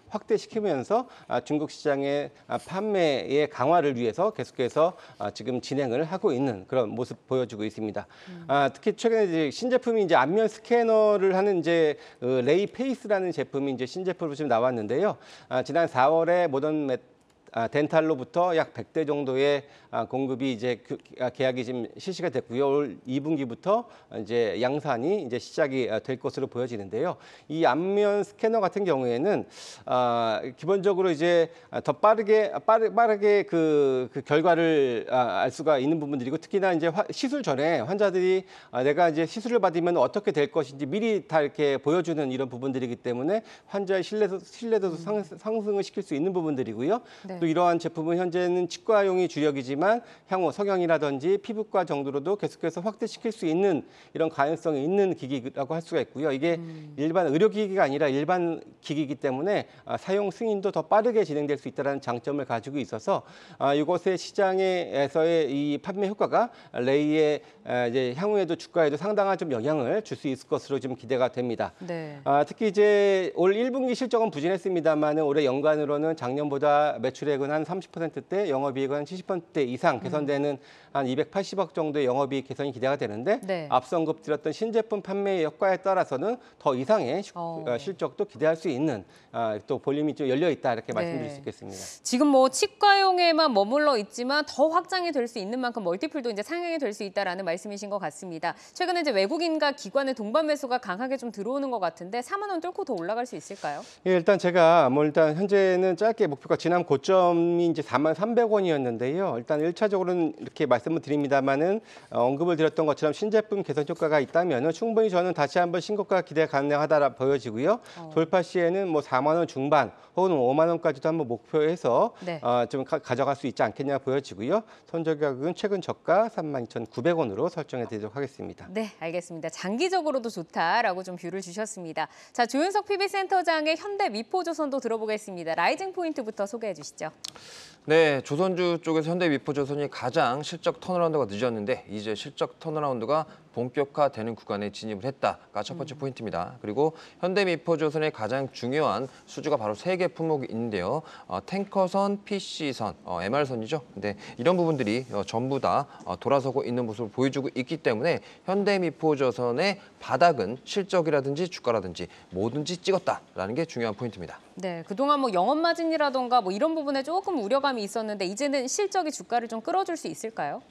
확대시키면서 중국 시장의 판매의 강화를 위해서 계속해서 지금 진행을 하고 있는 그런 모습 보여주고 있습니다. 특히 최근에 이제 신제품이 이제 안면 스캐너를 하는 이제 레이페이스라는 제품이 이제 신제품으로 지금 나왔는데요. 지난 4월에 모던 덴탈로부터 약 100대 정도의 공급이 이제 계약이 지금 실시가 됐고요. 올 2분기부터 이제 양산이 이제 시작이 될 것으로 보여지는데요. 이 안면 스캐너 같은 경우에는 기본적으로 이제 더 빠르게 그 결과를 알 수가 있는 부분들이고 특히나 이제 시술 전에 환자들이 내가 이제 시술을 받으면 어떻게 될 것인지 미리 다 이렇게 보여주는 이런 부분들이기 때문에 환자의 신뢰도도 상승을 시킬 수 있는 부분들이고요. 네. 또 이러한 제품은 현재는 치과용이 주력이지만 향후 성형이라든지 피부과 정도로도 계속해서 확대시킬 수 있는 이런 가능성이 있는 기기라고 할 수가 있고요. 이게 일반 의료기기가 아니라 일반 기기이기 때문에 사용 승인도 더 빠르게 진행될 수 있다는 장점을 가지고 있어서 이것의 시장에서의 이 판매 효과가 레이의 이제 향후에도 주가에도 상당한 좀 영향을 줄 수 있을 것으로 좀 기대가 됩니다. 네. 특히 이제 올 1분기 실적은 부진했습니다만 올해 연간으로는 작년보다 매출액은 한 30%대, 영업이익은 한 70% 이상 개선되는 한 280억 정도의 영업이익 개선이 기대가 되는데 네. 앞서 언급드렸던 신제품 판매 효과에 따라서는 더 이상의 실적도 기대할 수 있는 또 볼륨이 좀 열려 있다 이렇게 말씀드릴 수 있겠습니다. 지금 치과용에만 머물러 있지만 더 확장이 될 수 있는 만큼 멀티플도 이제 상향이 될 수 있다라는 말씀이신 것 같습니다. 최근에 이제 외국인과 기관의 동반 매수가 강하게 좀 들어오는 것 같은데 4만 원 뚫고 더 올라갈 수 있을까요? 예, 일단 제가 일단 현재는 짧게 목표가 지난 고점이 이제 4,300원이었는데요. 일단 1차적으로는 이렇게 말씀을 드립니다만은 언급을 드렸던 것처럼 신제품 개선 효과가 있다면 충분히 저는 다시 한번 신고가 기대 가능하다 보여지고요. 돌파 시에는 4만 원 중반 혹은 5만 원까지도 한번 목표해서 네. 좀 가져갈 수 있지 않겠냐 보여지고요. 선적 가격은 최근 저가 32,900원으로 설정해 드리도록 하겠습니다. 네, 알겠습니다. 장기적으로도 좋다라고 좀 뷰를 주셨습니다. 자, 조윤석 PB센터장의 현대미포조선도 들어보겠습니다. 라이징 포인트부터 소개해 주시죠. 네, 조선주 쪽에서 현대미포조선이 가장 실적 턴어라운드가 늦었는데 이제 실적 턴어라운드가 본격화되는 구간에 진입을 했다가 첫 번째 포인트입니다. 그리고 현대미포조선의 가장 중요한 수주가 바로 3개 품목이 있는데요. 탱커선, PC선, MR선이죠. 근데 이런 부분들이 전부 다 돌아서고 있는 모습을 보여주고 있기 때문에 현대미포조선의 바닥은 실적이라든지 주가라든지 뭐든지 찍었다라는 게 중요한 포인트입니다. 네, 그동안 영업 마진이라던가 이런 부분에 조금 우려감이 있었는데 이제는 실적이 주가를 좀 끌어줄 수 있을까요?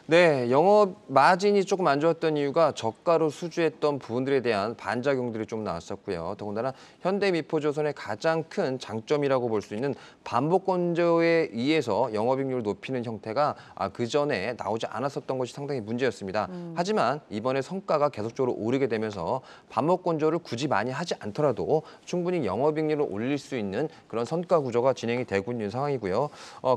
네, 영업 마진이 조금 안 좋았던 올렸던 이유가 저가로 수주했던 부분들에 대한 반작용들이 좀 나왔었고요. 더군다나 현대미포조선의 가장 큰 장점이라고 볼 수 있는 반복 건조에 의해서 영업이익률을 높이는 형태가 그 전에 나오지 않았었던 것이 상당히 문제였습니다. 하지만 이번에 성과가 계속적으로 오르게 되면서 반복 건조를 굳이 많이 하지 않더라도 충분히 영업이익률을 올릴 수 있는 그런 선가 구조가 진행이 되고 있는 상황이고요.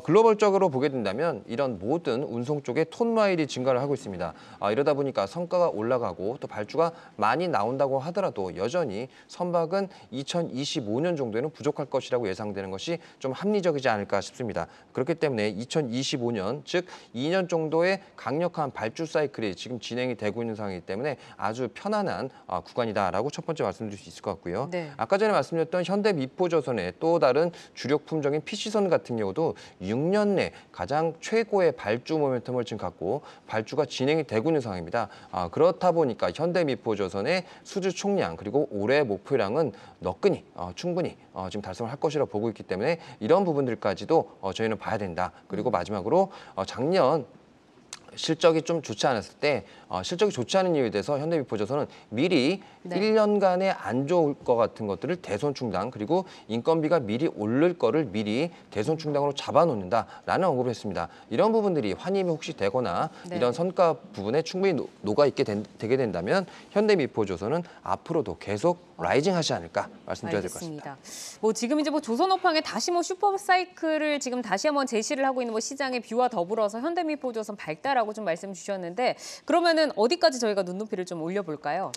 글로벌적으로 보게 된다면 이런 모든 운송 쪽의 톤마일이 증가를 하고 있습니다. 이러다 보니까 성과가 올라가고 또 발주가 많이 나온다고 하더라도 여전히 선박은 2025년 정도에는 부족할 것이라고 예상되는 것이 좀 합리적이지 않을까 싶습니다. 그렇기 때문에 2025년, 즉 2년 정도의 강력한 발주 사이클이 지금 진행이 되고 있는 상황이기 때문에 아주 편안한 구간이다라고 첫 번째 말씀드릴 수 있을 것 같고요. 네. 아까 전에 말씀드렸던 현대미포조선의 또 다른 주력 품종인 PC선 같은 경우도 6년 내 가장 최고의 발주 모멘텀을 지금 갖고 발주가 진행이 되고 있는 상황입니다. 그렇다 보니까 현대미포조선의 수주 총량 그리고 올해 목표량은 너끈히 충분히 지금 달성을 할 것이라고 보고 있기 때문에 이런 부분들까지도 저희는 봐야 된다. 그리고 마지막으로 작년 실적이 좀 좋지 않았을 때 실적이 좋지 않은 이유에 대해서 현대미포조선은 미리 네. 1년간의 안 좋을 것 같은 것들을 대손 충당 그리고 인건비가 미리 오를 거를 미리 대손 충당으로 잡아놓는다라는 언급을 했습니다. 이런 부분들이 환입이 혹시 되거나 네. 이런 선가 부분에 충분히 녹아있게 되게 된다면 현대미포조선은 앞으로도 계속 라이징하지 않을까 말씀드려야 될 것 같습니다. 알겠습니다. 뭐 지금 이제 뭐 조선업황에 다시 뭐 슈퍼 사이클을 지금 다시 한번 제시를 하고 있는 뭐 시장의 뷰와 더불어서 현대미포조선 밝다라고 좀 말씀 주셨는데 그러면은 어디까지 저희가 눈높이를 좀 올려볼까요?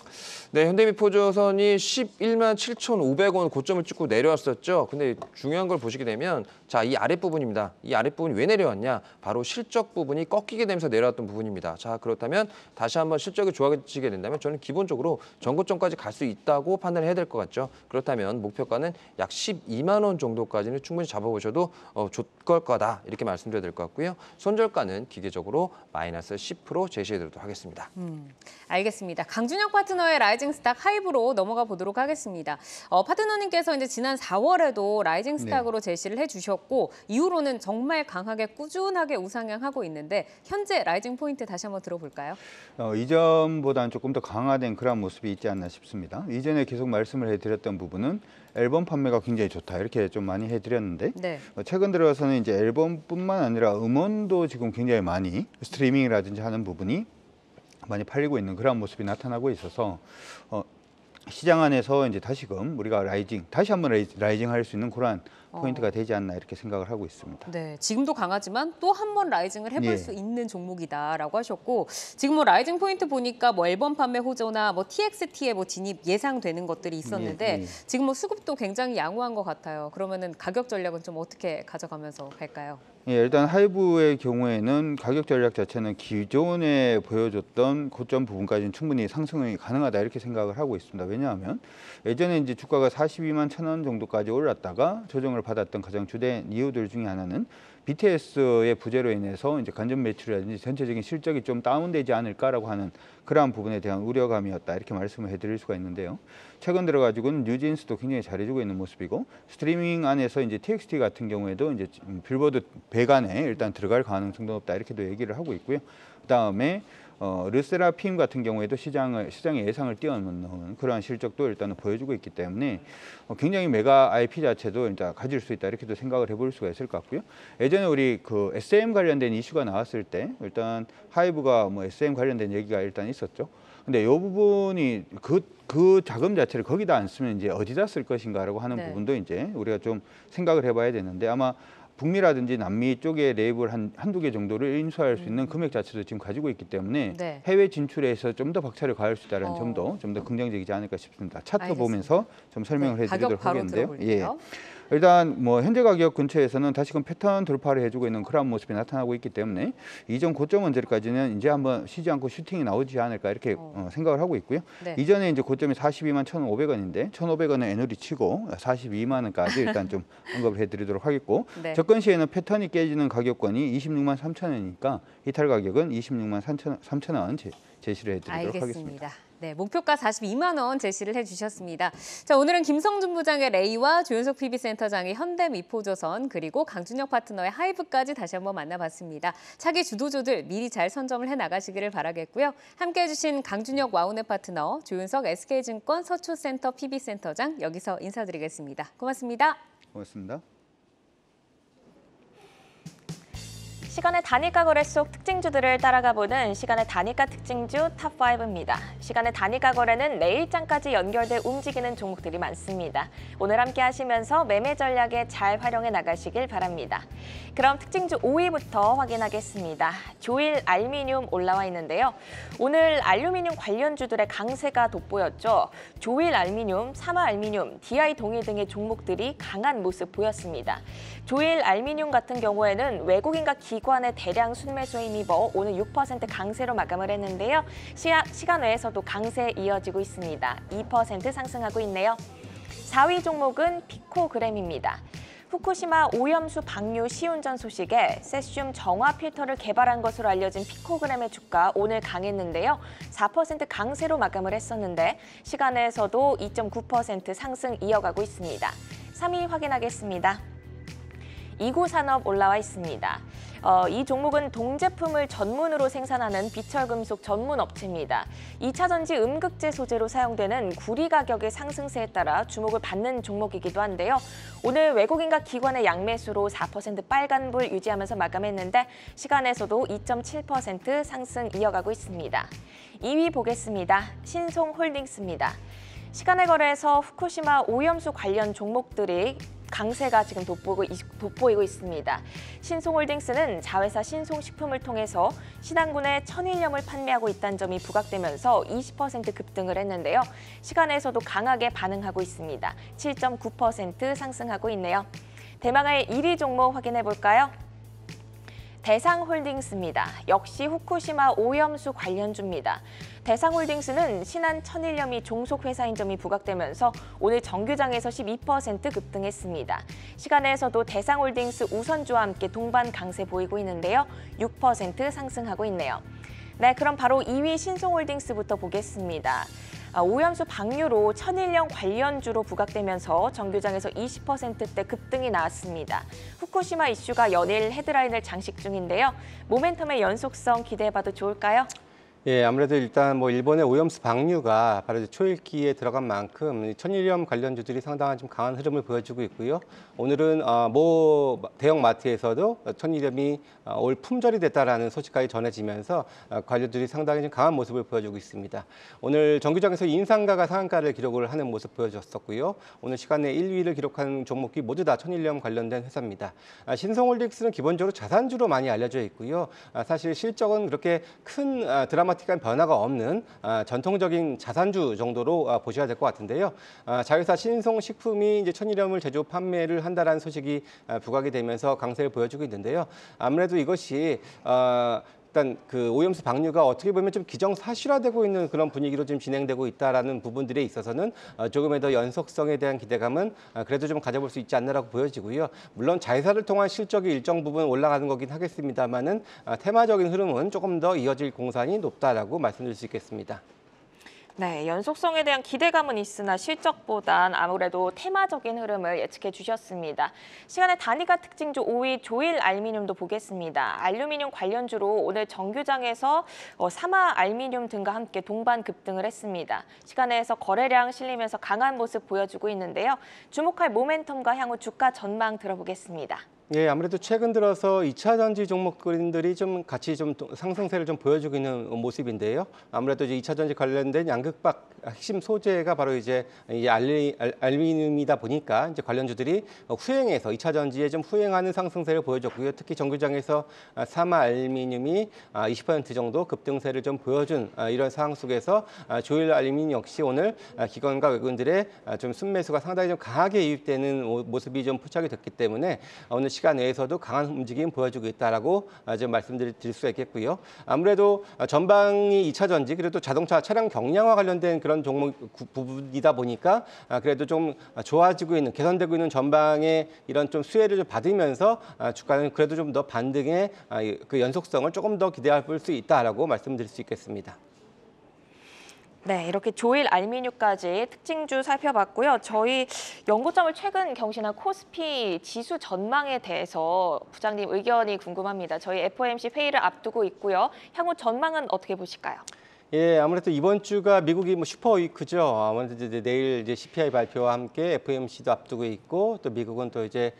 네, 현대미포조선이 11만 7,500원 고점을 찍고 내려왔었죠. 근데 중요한 걸 보시게 되면 자, 이 아랫부분입니다. 이 아랫부분이 왜 내려왔냐? 바로 실적 부분이 꺾이게 되면서 내려왔던 부분입니다. 자, 그렇다면 다시 한번 실적이 좋아지게 된다면 저는 기본적으로 전고점까지 갈 수 있다고 판단을 해야 될 것 같죠. 그렇다면 목표가는 약 12만 원 정도까지는 충분히 잡아보셔도 좋을 거다. 이렇게 말씀드려야 될 것 같고요. 손절가는 기계적으로 마이너스 10% 제시해드리도록 하겠습니다. 알겠습니다. 강준혁 파트너의 라이징 스탁 하이브로 넘어가 보도록 하겠습니다. 파트너님께서 이제 지난 4월에도 라이징 스탁으로 제시를 해주셨고 이후로는 정말 강하게 꾸준하게 우상향하고 있는데 현재 라이징 포인트 다시 한번 들어볼까요? 이전보다는 조금 더 강화된 그런 모습이 있지 않나 싶습니다. 이전에 계속 말씀을 해드렸던 부분은 앨범 판매가 굉장히 좋다 이렇게 좀 많이 해드렸는데 네. 최근 들어서는 이제 앨범뿐만 아니라 음원도 지금 굉장히 많이 스트리밍이라든지 하는 부분이 많이 팔리고 있는 그런 모습이 나타나고 있어서 시장 안에서 이제 다시금 우리가 다시 한번 라이징할 수 있는 그러한 포인트가 되지 않나 이렇게 생각을 하고 있습니다. 네, 지금도 강하지만 또 한 번 라이징을 해볼 예. 수 있는 종목이다라고 하셨고 지금 뭐 라이징 포인트 보니까 뭐 앨범 판매 호조나 뭐 TXT의 뭐 진입 예상되는 것들이 있었는데 예. 지금 뭐 수급도 굉장히 양호한 것 같아요. 그러면은 가격 전략은 좀 어떻게 가져가면서 갈까요? 예, 일단 하이브의 경우에는 가격 전략 자체는 기존에 보여줬던 고점 부분까지는 충분히 상승이 가능하다 이렇게 생각을 하고 있습니다. 왜냐하면 예전에 이제 주가가 42만 1,000원 정도까지 올랐다가 조정을 받았던 가장 주된 이유들 중에 하나는 BTS의 부재로 인해서 이제 간접 매출이라든지 전체적인 실적이 좀 다운되지 않을까라고 하는 그러한 부분에 대한 우려감이었다 이렇게 말씀을 해드릴 수가 있는데요. 최근 들어가지고는 뉴진스도 굉장히 잘해주고 있는 모습이고 스트리밍 안에서 이제 TXT 같은 경우에도 이제 빌보드 100안에 일단 들어갈 가능성도 높다 이렇게도 얘기를 하고 있고요. 그다음에 르세라핌 같은 경우에도 시장의 예상을 뛰어넘는 그러한 실적도 일단은 보여주고 있기 때문에 굉장히 메가 IP 자체도 일단 가질 수 있다 이렇게도 생각을 해볼 수가 있을 것 같고요. 예전에 우리 그 SM 관련된 이슈가 나왔을 때 일단 하이브가 뭐 SM 관련된 얘기가 일단 있었죠. 근데 이 부분이 그 자금 자체를 거기다 안 쓰면 이제 어디다 쓸 것인가라고 하는 네. 부분도 이제 우리가 좀 생각을 해봐야 되는데 아마 북미라든지 남미 쪽에 랩을 한두 개 정도를 인수할 수 있는 금액 자체도 지금 가지고 있기 때문에 네. 해외 진출에서 좀 더 박차를 가할 수 있다는 점도 좀 더 긍정적이지 않을까 싶습니다. 차트 알겠습니다. 보면서 좀 설명을 네, 가격 해드리도록 바로 하겠는데요. 들어볼게요. 일단 뭐 현재 가격 근처에서는 다시금 패턴 돌파를 해주고 있는 그런 모습이 나타나고 있기 때문에 이전 고점 언저리까지는 이제 한번 쉬지 않고 슈팅이 나오지 않을까 이렇게 생각을 하고 있고요. 네. 이전에 이제 고점이 42만 1,500원인데 1,500원은 애누리 치고 42만 원까지 일단 좀 언급을 해드리도록 하겠고 네. 접근 시에는 패턴이 깨지는 가격권이 26만 3천 원이니까 이탈 가격은 26만 3천 원 제시를 해드리도록 하겠습니다. 알겠습니다. 네, 목표가 42만 원 제시를 해주셨습니다. 자, 오늘은 김성준 부장의 레이와 조윤석 PB센터장의 현대미포조선 그리고 강준혁 파트너의 하이브까지 다시 한번 만나봤습니다. 차기 주도주들 미리 잘 선점을 해나가시기를 바라겠고요. 함께해 주신 강준혁 와우넷 파트너, 조윤석 SK증권 서초센터 PB센터장 여기서 인사드리겠습니다. 고맙습니다. 고맙습니다. 시간의 단일가 거래 속 특징주들을 따라가보는 시간의 단일가 특징주 탑5입니다. 시간의 단일가 거래는 내일장까지 연결돼 움직이는 종목들이 많습니다. 오늘 함께 하시면서 매매 전략에 잘 활용해 나가시길 바랍니다. 그럼 특징주 5위부터 확인하겠습니다. 조일 알미늄 올라와 있는데요. 오늘 알루미늄 관련주들의 강세가 돋보였죠. 조일 알미늄, 사마 알미늄, DI 동일 등의 종목들이 강한 모습 보였습니다. 조일 알미늄 같은 경우에는 외국인과 기관의 대량 순매수에 힘입어 오늘 6% 강세로 마감을 했는데요. 시간 외에서도 강세 이어지고 있습니다. 2% 상승하고 있네요. 4위 종목은 피코그램입니다. 후쿠시마 오염수 방류 시운전 소식에 세슘 정화 필터를 개발한 것으로 알려진 피코그램의 주가 오늘 강했는데요. 4% 강세로 마감을 했었는데 시간 외에서도 2.9% 상승 이어가고 있습니다. 3위 확인하겠습니다. 이구산업 올라와 있습니다. 이 종목은 동제품을 전문으로 생산하는 비철금속 전문 업체입니다. 2차 전지 음극재 소재로 사용되는 구리 가격의 상승세에 따라 주목을 받는 종목이기도 한데요. 오늘 외국인과 기관의 양매수로 4% 빨간불 유지하면서 마감했는데 시간에서도 2.7% 상승 이어가고 있습니다. 2위 보겠습니다. 신송홀딩스입니다. 시간의 거래에서 후쿠시마 오염수 관련 종목들이 강세가 지금 돋보이고 있습니다. 신송홀딩스는 자회사 신송식품을 통해서 신한군에 천일염을 판매하고 있다는 점이 부각되면서 20% 급등을 했는데요. 시간에서도 강하게 반응하고 있습니다. 7.9% 상승하고 있네요. 대망의 1위 종목 확인해 볼까요? 대상홀딩스입니다. 역시 후쿠시마 오염수 관련주입니다. 대상홀딩스는 신한 천일염이 종속회사인 점이 부각되면서 오늘 정규장에서 12% 급등했습니다. 시간에서도 대상홀딩스 우선주와 함께 동반 강세 보이고 있는데요. 6% 상승하고 있네요. 네, 그럼 바로 2위 신송홀딩스부터 보겠습니다. 오염수 방류로 천일염 관련주로 부각되면서 정규장에서 20%대 급등이 나왔습니다. 후쿠시마 이슈가 연일 헤드라인을 장식 중인데요. 모멘텀의 연속성 기대해봐도 좋을까요? 예, 아무래도 일단 뭐 일본의 오염수 방류가 바로 초읽기에 들어간 만큼 천일염 관련주들이 상당한 좀 강한 흐름을 보여주고 있고요. 오늘은 모 대형 마트에서도 천일염이 올 품절이 됐다라는 소식까지 전해지면서 관련주들이 상당히 좀 강한 모습을 보여주고 있습니다. 오늘 정규장에서 인상가가 상한가를 기록을 하는 모습 보여줬었고요. 오늘 시간에 1위를 기록한 종목이 모두 다 천일염 관련된 회사입니다. 신성홀딩스는 기본적으로 자산주로 많이 알려져 있고요. 사실 실적은 그렇게 큰 드라마틱한 변화가 없는 전통적인 자산주 정도로 보셔야 될 것 같은데요. 자회사 신송식품이 이제 천일염을 제조 판매를 한다라는 소식이 부각이 되면서 강세를 보여주고 있는데요. 아무래도 이것이 일단 그 오염수 방류가 어떻게 보면 좀 기정사실화되고 있는 그런 분위기로 좀 진행되고 있다라는 부분들에 있어서는 조금의 더 연속성에 대한 기대감은 그래도 좀 가져볼 수 있지 않나라고 보여지고요. 물론 자회사를 통한 실적이 일정 부분 올라가는 거긴 하겠습니다만은 테마적인 흐름은 조금 더 이어질 공산이 높다라고 말씀드릴 수 있겠습니다. 네, 연속성에 대한 기대감은 있으나 실적보단 아무래도 테마적인 흐름을 예측해 주셨습니다. 시간의 단위가 특징주 5위 조일 알미늄도 보겠습니다. 알루미늄 관련주로 오늘 정규장에서 사마 알미늄 등과 함께 동반 급등을 했습니다. 시간에서 거래량 실리면서 강한 모습 보여주고 있는데요. 주목할 모멘텀과 향후 주가 전망 들어보겠습니다. 예, 아무래도 최근 들어서 2차 전지 종목들이 좀 같이 좀 상승세를 좀 보여주고 있는 모습인데요. 아무래도 이제 2차 전지 관련된 양극박 핵심 소재가 바로 이제 알루미늄이다 보니까 이제 관련주들이 후행해서 2차 전지에 좀 후행하는 상승세를 보여줬고요. 특히 정규장에서 사마 알루미늄이 20% 정도 급등세를 좀 보여준 이런 상황 속에서 조일 알루미늄 역시 오늘 기관과 외국인들의 좀 순매수가 상당히 좀 강하게 유입되는 모습이 좀 포착이 됐기 때문에 오늘 시간 내에서도 강한 움직임 보여주고 있다라고 좀 말씀드릴 수가 있겠고요. 아무래도 전방이 2차 전지 그래도 자동차 차량 경량화 관련된 그런 종목 부분이다 보니까 그래도 좀 좋아지고 있는 개선되고 있는 전방의 이런 좀 수혜를 좀 받으면서 주가는 그래도 좀 더 반등의 그 연속성을 조금 더 기대해 볼 수 있다라고 말씀드릴 수 있겠습니다. 네, 이렇게 조일 알미뉴까지 특징주 살펴봤고요. 저희 연구점을 최근 경신한 코스피 지수 전망에 대해서 부장님 의견이 궁금합니다. 저희 FOMC 회의를 앞두고 있고요. 향후 전망은 어떻게 보실까요? 예, 아무래도 이번 주가 미국이 뭐 슈퍼 위크죠. 아무래도 이제 내일 이제 CPI 발표와 함께 FOMC도 앞두고 있고 또 미국은 또 이제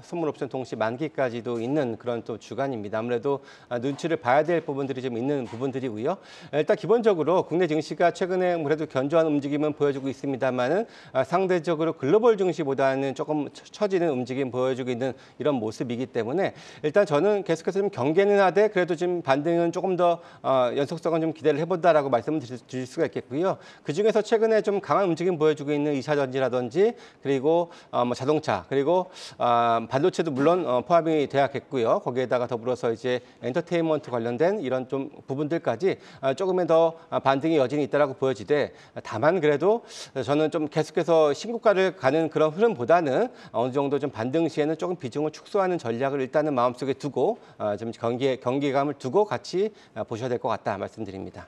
선물 옵션 동시 만기까지도 있는 그런 또 주간입니다. 아무래도 눈치를 봐야 될 부분들이 좀 있는 부분들이고요. 일단 기본적으로 국내 증시가 최근에 그래도 견조한 움직임은 보여주고 있습니다만은 상대적으로 글로벌 증시보다는 조금 처지는 움직임 보여주고 있는 이런 모습이기 때문에 일단 저는 계속해서 좀 경계는 하되 그래도 지금 반등은 조금 더 연속성은 좀 기대를 해본다. 라고 말씀을 드릴 수가 있겠고요. 그중에서 최근에 좀 강한 움직임 보여주고 있는 2차 전지라든지 그리고 뭐 자동차 그리고 반도체도 물론 포함이 돼야겠고요. 거기에다가 더불어서 이제 엔터테인먼트 관련된 이런 좀 부분들까지 조금은 더 반등의 여진이 있다라고 보여지되 다만 그래도 저는 좀 계속해서 신고가를 가는 그런 흐름보다는 어느 정도 좀 반등 시에는 조금 비중을 축소하는 전략을 일단은 마음속에 두고 좀 경계감을 두고 같이 보셔야 될 것 같다 말씀드립니다.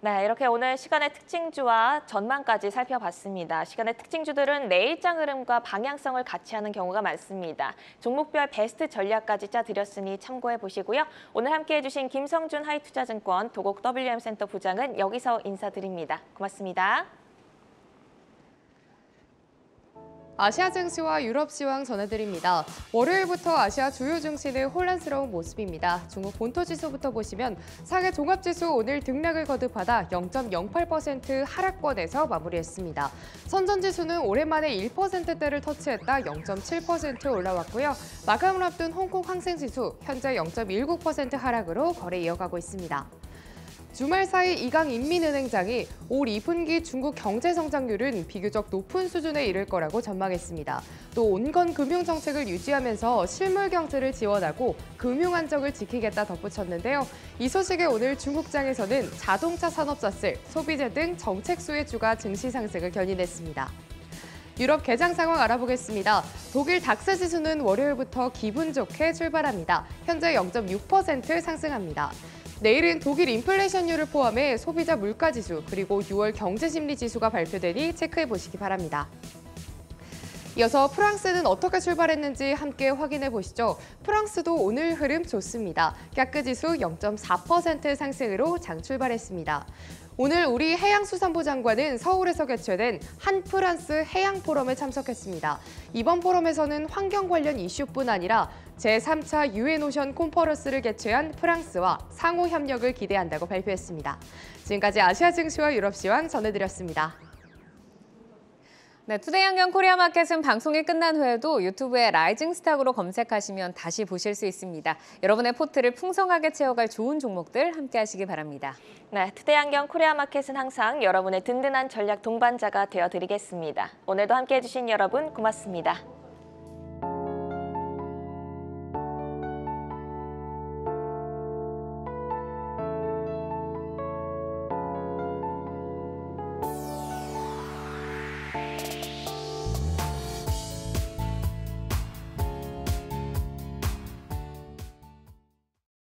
네, 이렇게 오늘 시간의 특징주와 전망까지 살펴봤습니다. 시간의 특징주들은 내일장 흐름과 방향성을 같이 하는 경우가 많습니다. 종목별 베스트 전략까지 짜드렸으니 참고해 보시고요. 오늘 함께해 주신 김성준 하이투자증권 도곡 WM센터 부장은 여기서 인사드립니다. 고맙습니다. 아시아 증시와 유럽 시황 전해드립니다. 월요일부터 아시아 주요 증시는 혼란스러운 모습입니다. 중국 본토 지수부터 보시면 상해 종합지수 오늘 등락을 거듭하다 0.08% 하락권에서 마무리했습니다. 선전지수는 오랜만에 1%대를 터치했다 0.7% 올라왔고요. 마감을 앞둔 홍콩 항생지수 현재 0.19% 하락으로 거래 이어가고 있습니다. 주말 사이 이강인민은행장이 올 2분기 중국 경제 성장률은 비교적 높은 수준에 이를 거라고 전망했습니다. 또 온건 금융 정책을 유지하면서 실물 경제를 지원하고 금융 안정을 지키겠다 덧붙였는데요. 이 소식에 오늘 중국장에서는 자동차 산업사슬, 소비재 등 정책 수혜주가 증시 상승을 견인했습니다. 유럽 개장 상황 알아보겠습니다. 독일 닥스 지수는 월요일부터 기분 좋게 출발합니다. 현재 0.6% 상승합니다. 내일은 독일 인플레이션율을 포함해 소비자 물가지수 그리고 6월 경제심리지수가 발표되니 체크해 보시기 바랍니다. 이어서 프랑스는 어떻게 출발했는지 함께 확인해 보시죠. 프랑스도 오늘 흐름 좋습니다. 깍그 지수 0.4% 상승으로 장 출발했습니다. 오늘 우리 해양수산부 장관은 서울에서 개최된 한프랑스 해양포럼에 참석했습니다. 이번 포럼에서는 환경 관련 이슈뿐 아니라 제3차 유엔오션 콘퍼런스를 개최한 프랑스와 상호 협력을 기대한다고 발표했습니다. 지금까지 아시아 증시와 유럽 시황 전해드렸습니다. 네, 투데이 안경 코리아 마켓은 방송이 끝난 후에도 유튜브에 라이징 스탁으로 검색하시면 다시 보실 수 있습니다. 여러분의 포트를 풍성하게 채워갈 좋은 종목들 함께 하시기 바랍니다. 네, 투데이 안경 코리아 마켓은 항상 여러분의 든든한 전략 동반자가 되어드리겠습니다. 오늘도 함께해 주신 여러분 고맙습니다.